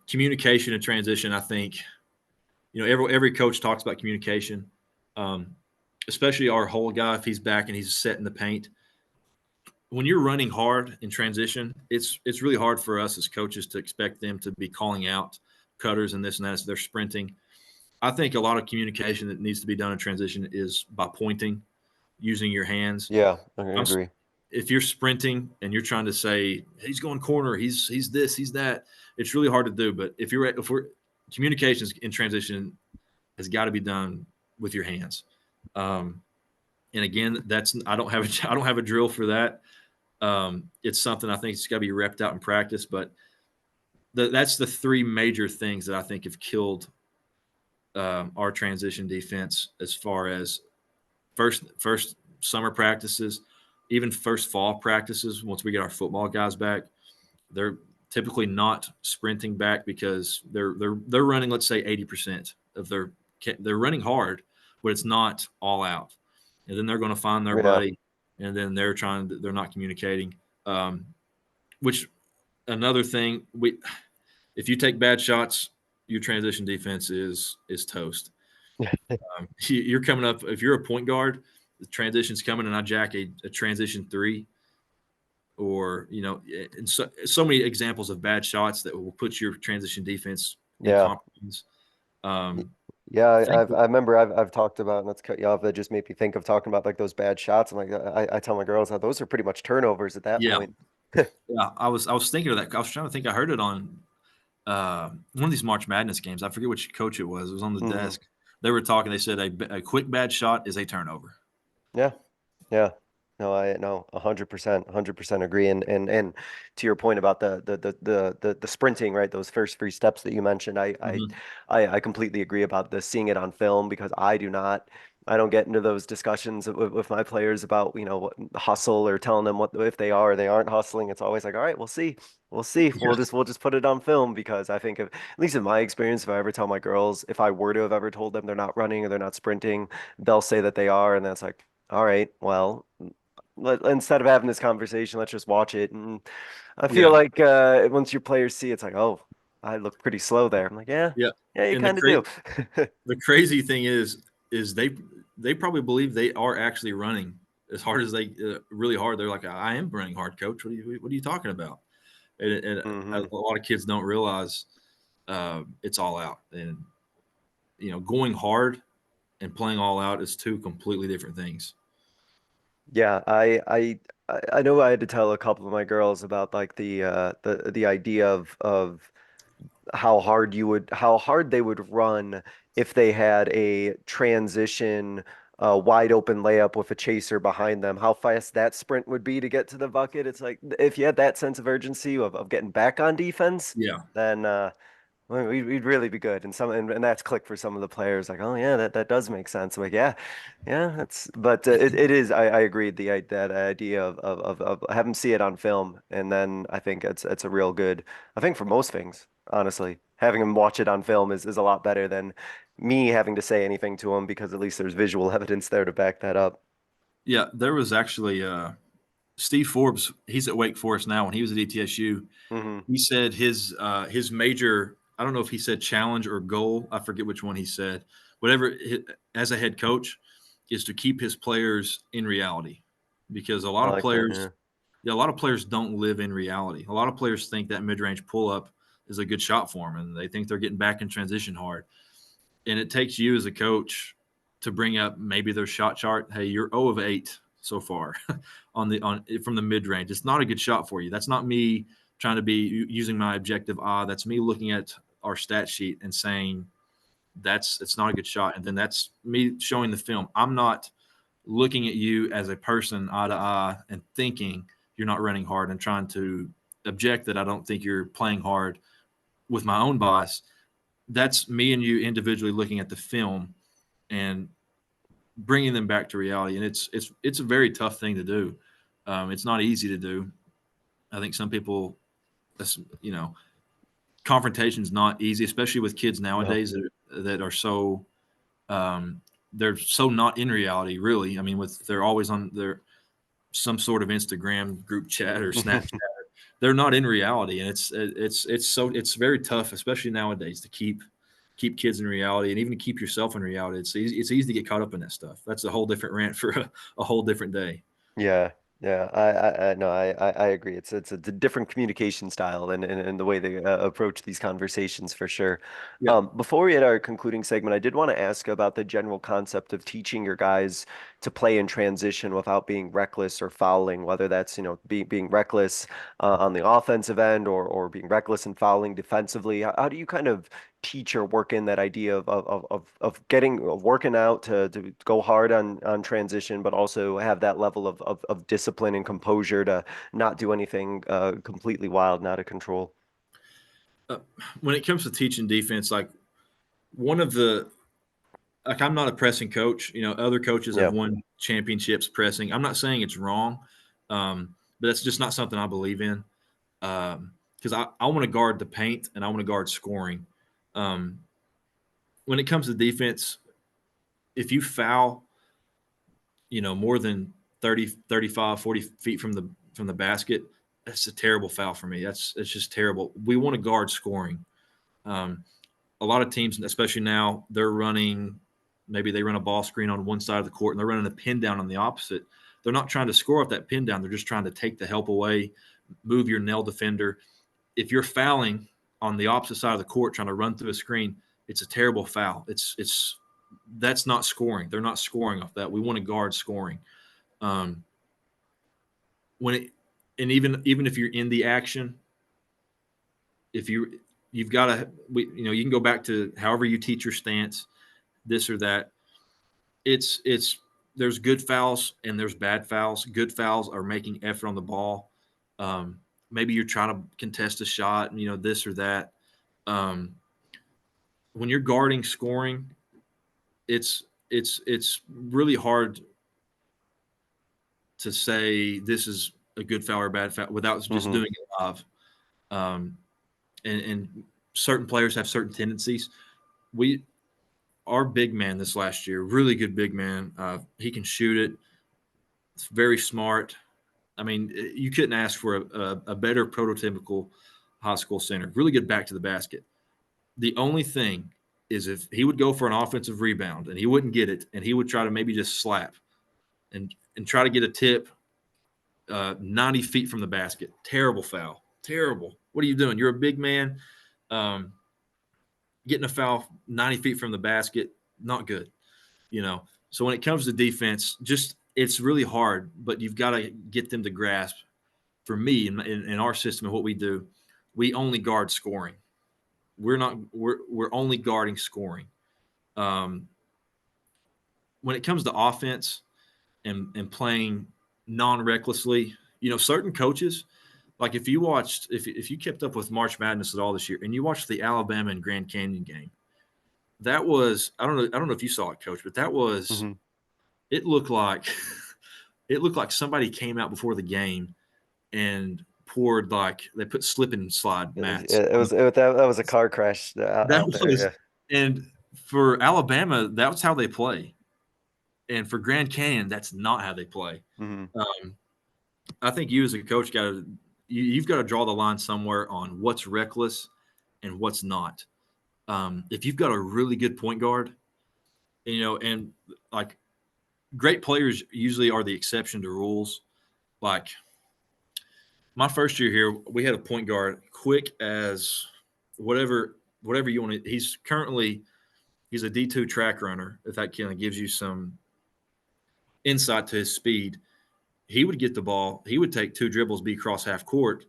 communication and transition, I think, every coach talks about communication, especially our whole guy, if he's back and he's set in the paint. When you're running hard in transition, it's really hard for us as coaches to expect them to be calling out cutters and this and that as they're sprinting. I think a lot of communication that needs to be done in transition is by pointing, using your hands. Yeah, I agree. If you're sprinting and you're trying to say he's going corner, he's this, he's that, it's really hard to do. But if we're communications in transition has got to be done with your hands. And again, I don't have a drill for that. It's something I think it's got to be repped out in practice. But that's the 3 major things that I think have killed our transition defense, as far as first summer practices, even first fall practices. Once we get our football guys back, they're typically not sprinting back because they're running, let's say 80% of they're running hard, but it's not all out. And then they're going to find their buddy, and then they're not communicating. Which another thing, if you take bad shots, your transition defense is toast. You're coming up, if you're a point guard, the transition's coming and I jack a transition 3, or, and so many examples of bad shots that will put your transition defense in competence. I remember I've talked about, and let's cut you off, that just made me think of talking about like those bad shots. I'm like, I tell my girls how those are pretty much turnovers at that point. Yeah, I was thinking of that. I was trying to think. I heard it on one of these March Madness games. I forget which coach it was. It was on the desk. They were talking. They said a quick bad shot is a turnover. Yeah. No, 100% agree. And to your point about the sprinting, right? Those first 3 steps that you mentioned, I completely agree about this, seeing it on film, because I don't get into those discussions with my players about, hustle, or telling them if they are or they aren't hustling. It's always like, all right, we'll see. We'll just put it on film, because I think, at least in my experience, if I ever tell my girls, if I were to have ever told them they're not running or they're not sprinting, they'll say that they are. And that's like, all right, well, instead of having this conversation, let's just watch it. And I feel like once your players see, it's like, oh, I look pretty slow there. I'm like, yeah, you kind of do. The crazy thing is they probably believe they are actually running as hard as they really hard. They're like, I am running hard, coach. What are you talking about? And a lot of kids don't realize it's all out. And going hard and playing all out is 2 completely different things. Yeah, I know I had to tell a couple of my girls about like the idea of how hard they would run if they had a transition wide open layup with a chaser behind them, how fast that sprint would be to get to the bucket. It's like, if you had that sense of urgency of getting back on defense, then we'd really be good. And that's click for some of the players, like, oh yeah, that does make sense. I'm like, yeah, but it is. I agree. That idea of have them see it on film, and then I think it's a real good. I think for most things, honestly, having them watch it on film is a lot better than me having to say anything to them, because at least there's visual evidence there to back that up. Yeah, there was actually Steve Forbes. He's at Wake Forest now. When he was at ETSU, he said his major, I don't know if he said challenge or goal, I forget which one he said, whatever, as a head coach, is to keep his players in reality, because a lot of players don't live in reality. A lot of players think that mid-range pull-up is a good shot for them, and they think they're getting back in transition hard. And it takes you as a coach to bring up maybe their shot chart. Hey, you're 0 of 8 so far from the mid-range. It's not a good shot for you. That's not me trying to be using my objective eye. That's me looking at our stat sheet and saying it's not a good shot. And then that's me showing the film. I'm not looking at you as a person eye to eye and thinking you're not running hard and trying to object that I don't think you're playing hard with my own bias. That's me and you individually looking at the film and bringing them back to reality. And it's a very tough thing to do. It's not easy to do. I think some people, confrontation is not easy, especially with kids nowadays. that are so they're so not in reality, really. I mean, they're always on their some sort of Instagram group chat or Snapchat. They're not in reality, and it's very tough, especially nowadays, to keep kids in reality, and even to keep yourself in reality. It's easy to get caught up in that stuff. That's a whole different rant for a whole different day. Yeah, yeah, I no, I agree. It's a different communication style and the way they approach these conversations for sure. Yeah. Before we hit our concluding segment, I did want to ask about the general concept of teaching your guys to play in transition without being reckless or fouling, whether that's, being reckless on the offensive end or being reckless and fouling defensively. How do you kind of teach or work in that idea of working out to go hard on transition, but also have that level of discipline and composure to not do anything completely wild and out of control? When it comes to teaching defense, like one of the I'm not a pressing coach. Other coaches Yeah. have won championships pressing. I'm not saying it's wrong, but that's just not something I believe in. Because I want to guard the paint and I want to guard scoring. When it comes to defense, if you foul, more than 30, 35, 40 feet from the basket, that's a terrible foul for me. It's just terrible. We want to guard scoring. A lot of teams, especially now, maybe they run a ball screen on one side of the court and they're running a pin down on the opposite. They're not trying to score off that pin down. They're just trying to take the help away, move your nail defender. If you're fouling on the opposite side of the court trying to run through a screen, it's a terrible foul. That's not scoring. They're not scoring off that. We want to guard scoring. Even if you're in the action, you've got to, you can go back to however you teach your stance, this or that. There's good fouls and there's bad fouls. Good fouls are making effort on the ball. Maybe you're trying to contest a shot, this or that. When you're guarding scoring, it's really hard to say this is a good foul or a bad foul without just doing it live. And certain players have certain tendencies. Our big man this last year, really good big man. He can shoot it. It's very smart. I mean, you couldn't ask for a better prototypical high school center. Really good back to the basket. The only thing is if he would go for an offensive rebound and he wouldn't get it, and he would try to maybe just slap and try to get a tip 90 feet from the basket. Terrible foul. Terrible. What are you doing? You're a big man. Getting a foul 90 feet from the basket, not good. So when it comes to defense, it's really hard, but you've got to get them to grasp. For me, in our system and what we do, we only guard scoring. We're only guarding scoring. When it comes to offense and playing non-recklessly, certain coaches, like if you kept up with March Madness at all this year and you watched the Alabama and Grand Canyon game, that was, I don't know if you saw it, Coach, but that was, it looked like somebody came out before the game and poured, they put slip and slide mats. That was a car crash out there. Yeah. And for Alabama, that's how they play. And for Grand Canyon, that's not how they play. I think you as a coach you've got to draw the line somewhere on what's reckless and what's not. If you've got a really good point guard, and like great players usually are the exception to rules. Like my first year here, we had a point guard, quick as whatever you want to. He's a D2 track runner. If that kind of gives you some insight to his speed. He would get the ball. He would take 2 dribbles, be across half court,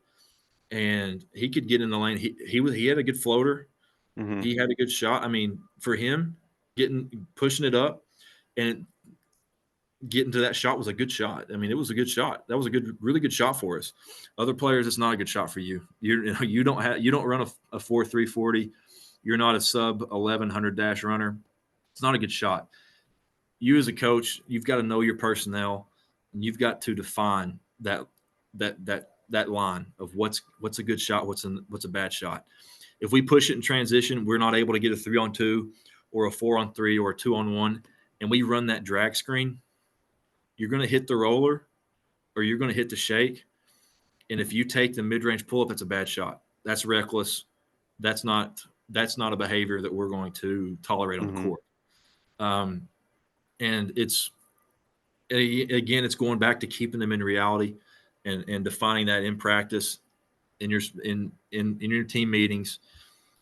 and he could get in the lane. He had a good floater. He had a good shot. I mean, for him, pushing it up and getting to that shot was a good shot. I mean, it was a good shot. That was really good shot for us. Other players, it's not a good shot for you. You don't run a 4.3 40. You're not a sub 1100 dash runner. It's not a good shot. You as a coach, you've got to know your personnel. And you've got to define that line of what's a good shot, what's a bad shot. If we push it in transition, we're not able to get a 3-on-2, or a 4-on-3 or a 2-on-1, and we run that drag screen, you're going to hit the roller or you're going to hit the shake. And if you take the mid-range pull-up, that's a bad shot. That's reckless. That's not a behavior that we're going to tolerate on the court. And it's going back to keeping them in reality and defining that in practice, in your team meetings.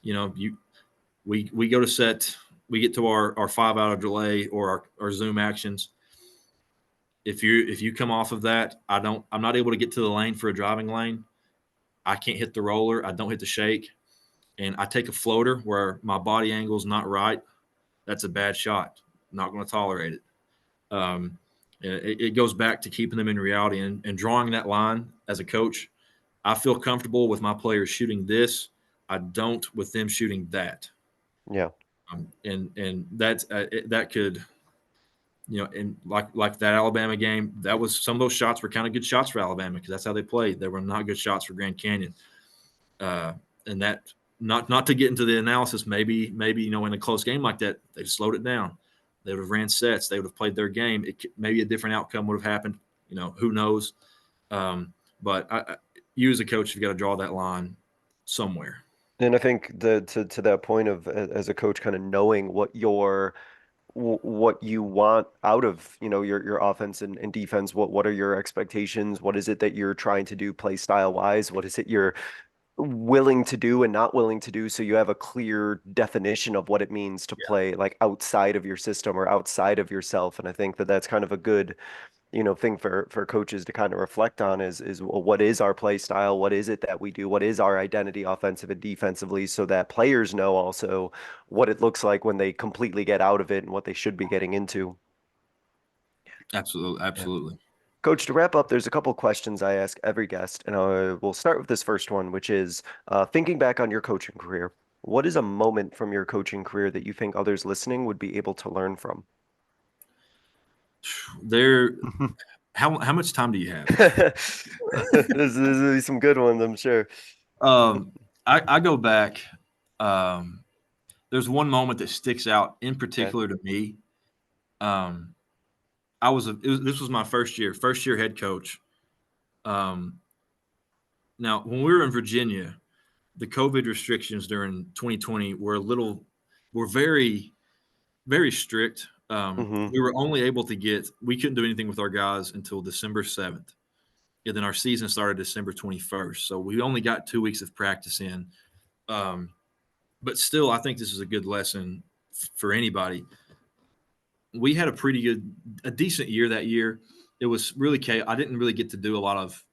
We go to set, we get to our 5 out of delay or our zoom actions. If you come off of that, I'm not able to get to the lane for a driving lane. I can't hit the roller. I don't hit the shake. And I take a floater where my body angle is not right. That's a bad shot. I'm not going to tolerate it. It goes back to keeping them in reality and drawing that line as a coach. I feel comfortable with my players shooting this. I don't with them shooting that. Yeah. And that's that could, and like that Alabama game, that was, some of those shots were kind of good shots for Alabama because that's how they played. They were not good shots for Grand Canyon. And that, not to get into the analysis, maybe in a close game like that, they've slowed it down. They would have ran sets. They would have played their game. Maybe a different outcome would have happened. Who knows? But you as a coach, you've got to draw that line somewhere. And I think to that point of, as a coach, kind of knowing what you want out of your offense and defense. What are your expectations? What is it that you're trying to do play style wise? What is it you're willing to do and not willing to do, so you have a clear definition of what it means to play like outside of your system or outside of yourself. And I think that's kind of a good thing for coaches to kind of reflect on is well, what is our play style? What is it that we do? What is our identity offensive and defensively, so that players know also what it looks like when they completely get out of it and what they should be getting into. Absolutely. Coach, to wrap up, there's a couple questions I ask every guest, and we'll start with this first one, which is thinking back on your coaching career. What is a moment from your coaching career that you think others listening would be able to learn from? How much time do you have? There's be some good ones, I'm sure. I go back. There's one moment that sticks out in particular to me. This was my first year head coach. Now, when we were in Virginia, the COVID restrictions during 2020 were very, very strict. We were only able to we couldn't do anything with our guys until December 7th. And then our season started December 21st. So we only got 2 weeks of practice in. But still, I think this is a good lesson for anybody. We had a decent year that year. It was really I didn't really get to do a lot of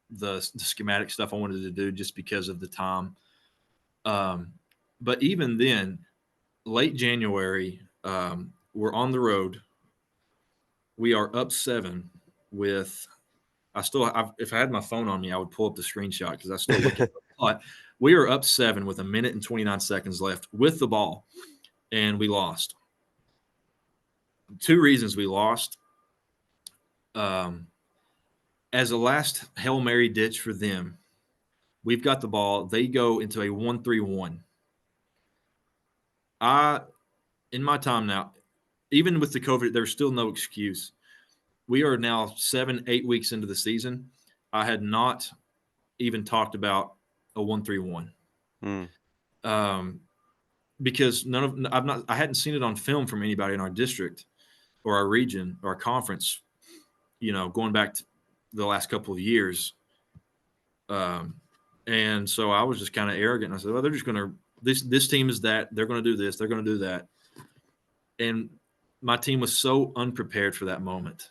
the schematic stuff I wanted to do just because of the time. But even then, late January, we're on the road. We are up 7 with – if I had my phone on me, I would pull up the screenshot because I still look at it. But we are up 7 with 1 minute and 29 seconds left with the ball, and we lost. 2 reasons we lost. As a last Hail Mary ditch for them, we've got the ball. They go into a 1-3-1. In my time now, even with the COVID, there's still no excuse. We are now 7-8 weeks into the season. I had not even talked about a 1-3-1. Because I hadn't seen it on film from anybody in our district or our region or our conference, going back to the last couple of years. And so I was just kind of arrogant. I said, well, they're just going to, this team is that, they're going to do this, they're going to do that. And my team was so unprepared for that moment.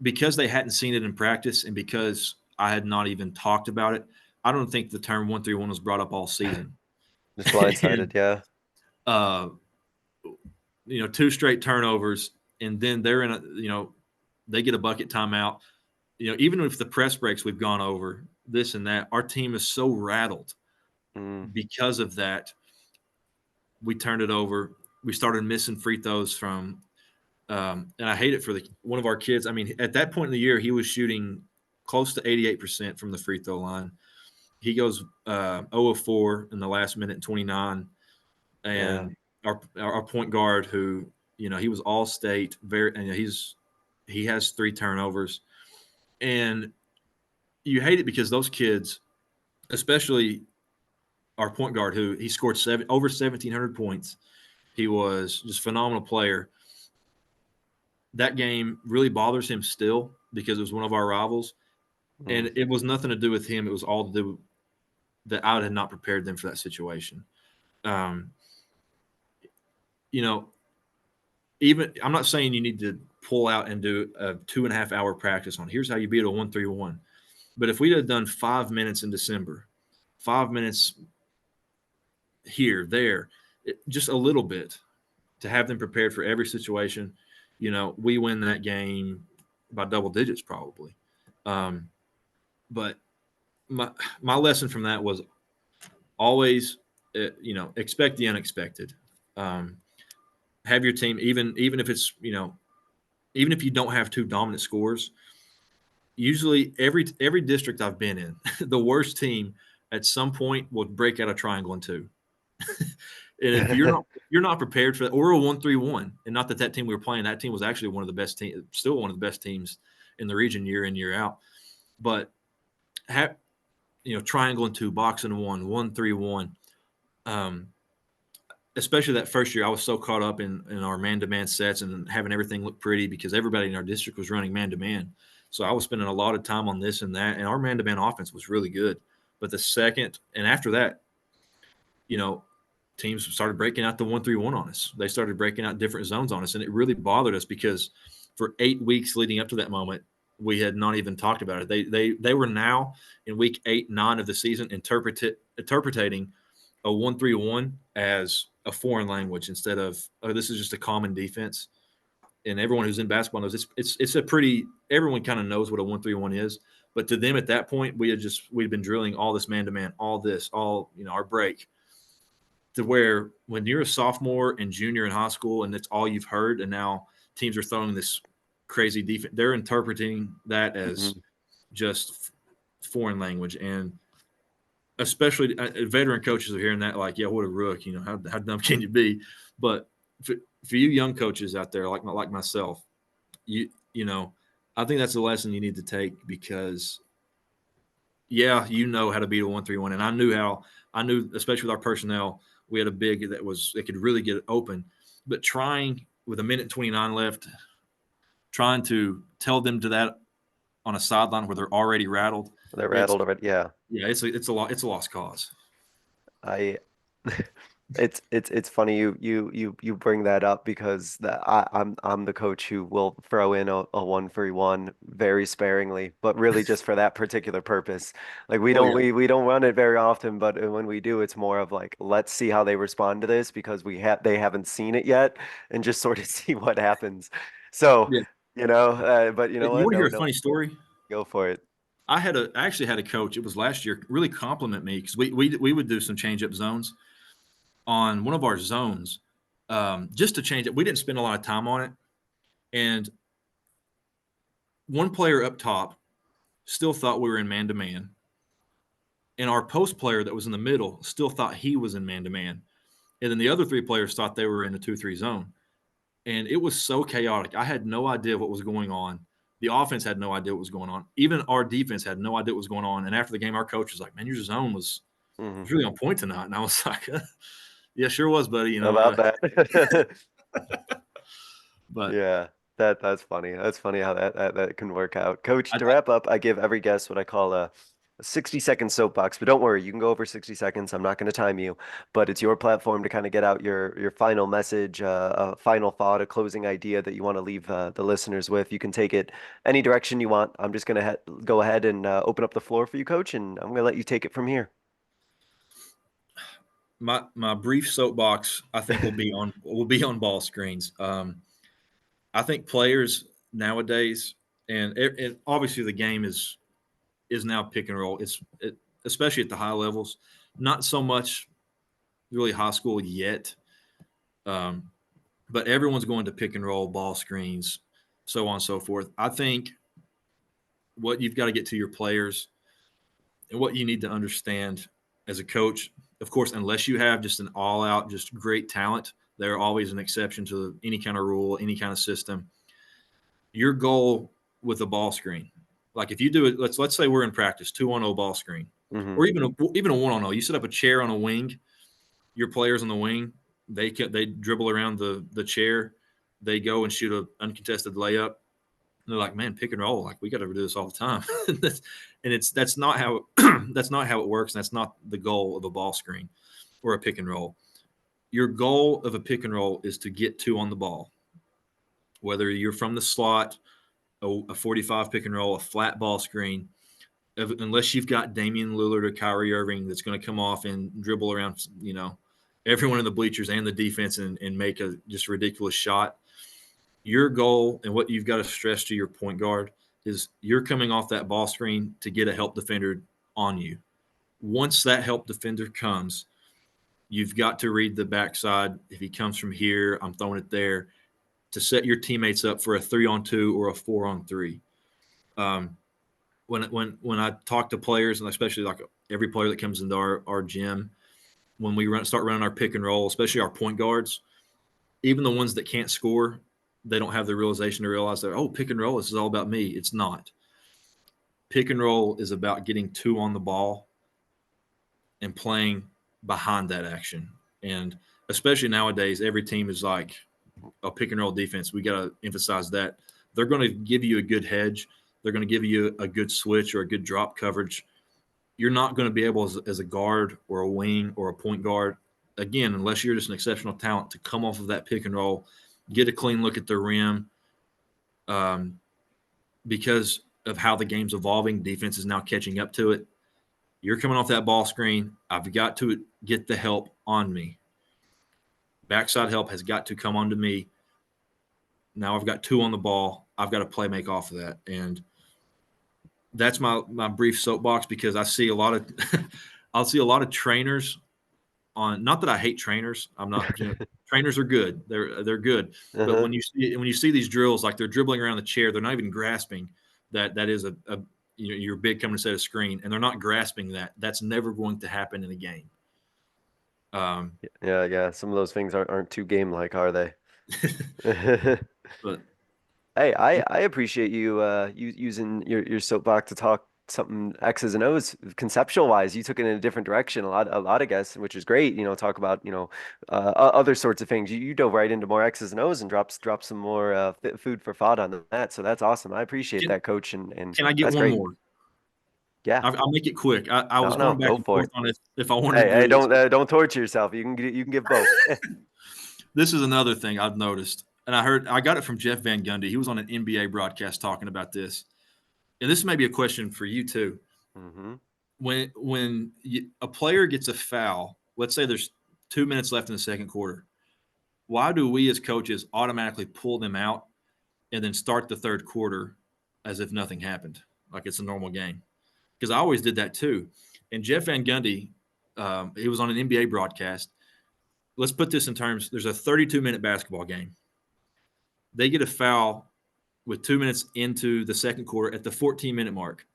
Because they hadn't seen it in practice and because I had not even talked about it, I don't think the term 1-3-1 was brought up all season. Just blindsided, yeah. 2 straight turnovers, and then they're in they get a bucket timeout. Even if the press breaks we've gone over this and that, our team is so rattled because of that. We turned it over. We started missing free throws from and I hate it for one of our kids. I mean, at that point in the year, he was shooting close to 88% from the free throw line. He goes 0 of 4 in the last minute and 29. and our point guard who, he was all state, and he has 3 turnovers, and you hate it because those kids, especially our point guard, who he scored over 1,700 points. He was just a phenomenal player. That game really bothers him still because it was one of our rivals, and it was nothing to do with him. It was all to do that I had not prepared them for that situation. Even I'm not saying you need to pull out and do a 2.5 hour practice on here's how you beat a 1-3-1. But if we had done 5 minutes in December, 5 minutes here, there, just a little bit to have them prepared for every situation, we win that game by double digits probably. But my lesson from that was always, expect the unexpected. Have your team, even if it's, even if you don't have 2 dominant scores, usually every district I've been in, the worst team at some point will break out a triangle in 2. And if you're not prepared for that, or a 1-3-1, and not that team we were playing, that team was actually one of the best teams, still one of the best teams in the region year in, year out. But triangle in 2, box in 1, 1-3-1. Especially that first year, I was so caught up in our man-to-man sets and having everything look pretty because everybody in our district was running man-to-man. So I was spending a lot of time on this and that, and our man-to-man offense was really good. But the second and after that, teams started breaking out the 1-3-1 on us. They started breaking out different zones on us, and it really bothered us because for 8 weeks leading up to that moment, we had not even talked about it. They were now in week 8, 9 of the season interpreting a 1-3-1 as a foreign language instead of, oh, this is just a common defense. And everyone who's in basketball knows it's a pretty, everyone kind of knows what a 1-3-1 is. But to them at that point, we'd been drilling all this man-to-man, all our break, to where when you're a sophomore and junior in high school and that's all you've heard, and now teams are throwing this crazy defense, they're interpreting that as just foreign language. And especially veteran coaches are hearing that like, yeah, what a rook, how dumb can you be? But for you young coaches out there like myself, I think that's a lesson you need to take because, yeah, how to beat a 1-3-1. And I knew, especially with our personnel, we had a big that could really get it open. But trying with 1:29 left, trying to tell them to that on a sideline where they're already rattled. They're rattled already, yeah. Yeah, it's a lost cause. It's funny you bring that up because I'm the coach who will throw in a 1-3-1 very sparingly, but really just for that particular purpose. Like we don't run it very often, but when we do, it's more of like, let's see how they respond to this because they haven't seen it yet, and just sort of see what happens. So but you want to hear a funny story? Go for it. I actually had a coach, it was last year, really compliment me because we would do some change-up zones on one of our zones just to change it. We didn't spend a lot of time on it. And one player up top still thought we were in man-to-man. And our post player that was in the middle still thought he was in man-to-man. And then the other 3 players thought they were in a 2-3 zone. And it was so chaotic. I had no idea what was going on. The offense had no idea what was going on. Even our defense had no idea what was going on. And after the game, our coach was like, man, your zone was really on point tonight. And I was like, yeah, sure was, buddy. About that. But yeah, that's funny. That's funny how that can work out. Coach, to wrap up, I give every guest what I call a 60-second soapbox, but don't worry, you can go over 60 seconds. I'm not going to time you, but it's your platform to kind of get out your final message, a final thought, a closing idea that you want to leave the listeners with. You can take it any direction you want. I'm just going to go ahead and open up the floor for you, Coach, and I'm going to let you take it from here. My brief soapbox, I think, will be on ball screens. I think players nowadays, and obviously the game is now pick and roll. Especially at the high levels, not so much really high school yet, but everyone's going to pick and roll, ball screens, so on and so forth. I think what you've got to get to your players and what you need to understand as a coach Of course, unless you have just an all-out, just great talent, there are always an exception to any kind of rule, any kind of system. Your goal with a ball screen, like if you do it, let's say we're in practice, 2-on-0 ball screen, or even a 1-on-0. You set up a chair on a wing. Your players on the wing, they dribble around the chair. They go and shoot an uncontested layup. And they're like, man, pick and roll. Like, we got to do this all the time. That's not how that's not how it works. And that's not the goal of a ball screen or a pick and roll. Your goal of a pick and roll is to get 2 on the ball. Whether you're from the slot, a 45 pick and roll, a flat ball screen, unless you've got Damian Lillard or Kyrie Irving that's going to come off and dribble around, everyone in the bleachers and the defense and make a just ridiculous shot. Your goal and what you've got to stress to your point guard is you're coming off that ball screen to get a help defender on you. Once that help defender comes, you've got to read the backside. If he comes from here, I'm throwing it there to set your teammates up for a 3-on-2 or a 4-on-3. When I talk to players, and especially like every player that comes into our gym, when we start running our pick and roll, especially our point guards, even the ones that can't score, they don't have the realization to realize that, pick and roll, this is all about me. It's not. Pick and roll is about getting 2 on the ball and playing behind that action. And especially nowadays, every team is like a pick and roll defense. We got to emphasize that. They're going to give you a good hedge. They're going to give you a good switch or a good drop coverage. You're not going to be able as a guard or a wing or a point guard, again, unless you're just an exceptional talent, to come off of that pick and roll, get a clean look at the rim. Because of how the game's evolving, defense is now catching up to it. You're coming off that ball screen. I've got to get the help on me. Backside help has got to come onto me. Now I've got 2 on the ball. I've got to play make off of that. And that's my brief soapbox, because I see a lot of I'll see a lot of trainers on, not that I hate trainers. I'm not trainers are good. They're good. But when you see these drills, like they're dribbling around the chair, they're not even grasping that is a you're big coming to set a screen, and they're not grasping that. That's never going to happen in a game. Yeah. Some of those things aren't too game like, are they? But hey, I appreciate you using your soapbox to talk something X's and O's conceptual wise. You took it in a different direction. A lot of guys, which is great. Talk about other sorts of things. You dove right into more X's and O's and dropped some more food for thought on that. So that's awesome. I appreciate that, Coach. And can I get one great. more? Yeah, I'll make it quick. I was going back and forth on it if I wanted. Hey, don't torture yourself. You can give both. This is another thing I've noticed, and I got it from Jeff Van Gundy. He was on an NBA broadcast talking about this, and this may be a question for you too. Mm-hmm. When a player gets a foul, let's say there's 2 minutes left in the second quarter, why do we as coaches automatically pull them out and then start the third quarter as if nothing happened, like it's a normal game? Because I always did that too. And Jeff Van Gundy, he was on an NBA broadcast. Let's put this in terms. There's a 32-minute basketball game. They get a foul with 2 minutes into the second quarter at the 14-minute mark.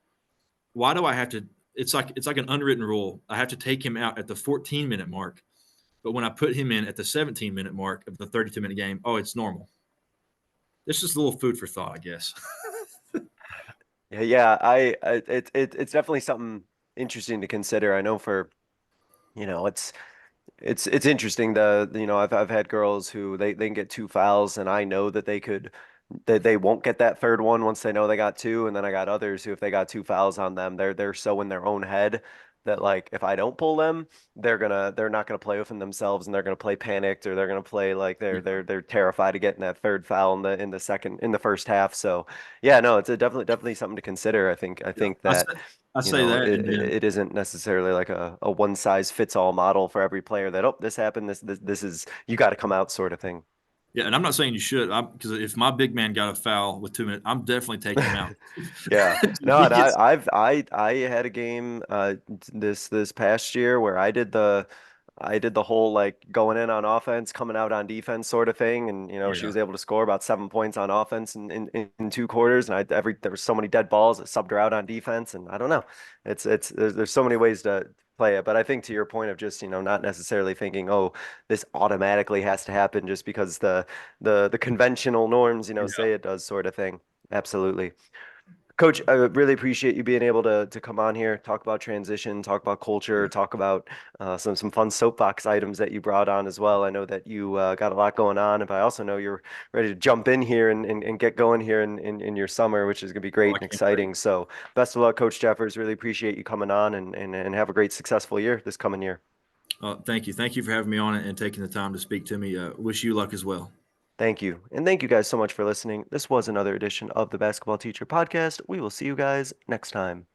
Why do I have to? It's like an unwritten rule. I have to take him out at the 14-minute mark. But when I put him in at the 17-minute mark of the 32-minute game, it's normal. It's just a little food for thought, I guess. Yeah. It's definitely something interesting to consider. I know it's interesting. I've had girls who they can get 2 fouls, and I know that they won't get that third one once they know they got 2. And then I got others who, if they got 2 fouls on them, they're so in their own head that, like, if I don't pull them, they're not gonna play within themselves, and they're gonna play panicked, or they're gonna play like they're terrified of getting that third foul in the first half. So yeah, no, it's definitely something to consider. I think that I say that it isn't necessarily like a one size fits all model for every player that, this happened, this is, you got to come out sort of thing. Yeah, and I'm not saying you should, because if my big man got a foul with 2 minutes, I'm definitely taking him out. Yeah, no, and I had a game this past year where I did the whole, like, going in on offense, coming out on defense sort of thing, and she was able to score about 7 points on offense in 2 quarters, and there were so many dead balls that subbed her out on defense, and I don't know, there's so many ways to play it. But I think to your point of just, not necessarily thinking, oh, this automatically has to happen just because the conventional norms, say it does, sort of thing. Absolutely. Coach, I really appreciate you being able to come on here, talk about transition, talk about culture, talk about some fun soapbox items that you brought on as well. I know that you got a lot going on, but I also know you're ready to jump in here and get going here in your summer, which is going to be great and exciting. So best of luck, Coach Jeffers. Really appreciate you coming on and have a great, successful year this coming year. Thank you. Thank you for having me on and taking the time to speak to me. Wish you luck as well. Thank you. And thank you guys so much for listening. This was another edition of the Basketball Teacher Podcast. We will see you guys next time.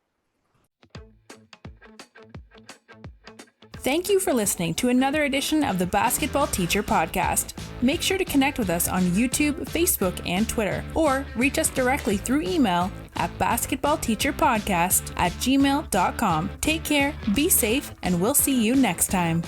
Thank you for listening to another edition of the Basketball Teacher Podcast. Make sure to connect with us on YouTube, Facebook, and Twitter, or reach us directly through email at basketballteacherpodcast@gmail.com. Take care, be safe, and we'll see you next time.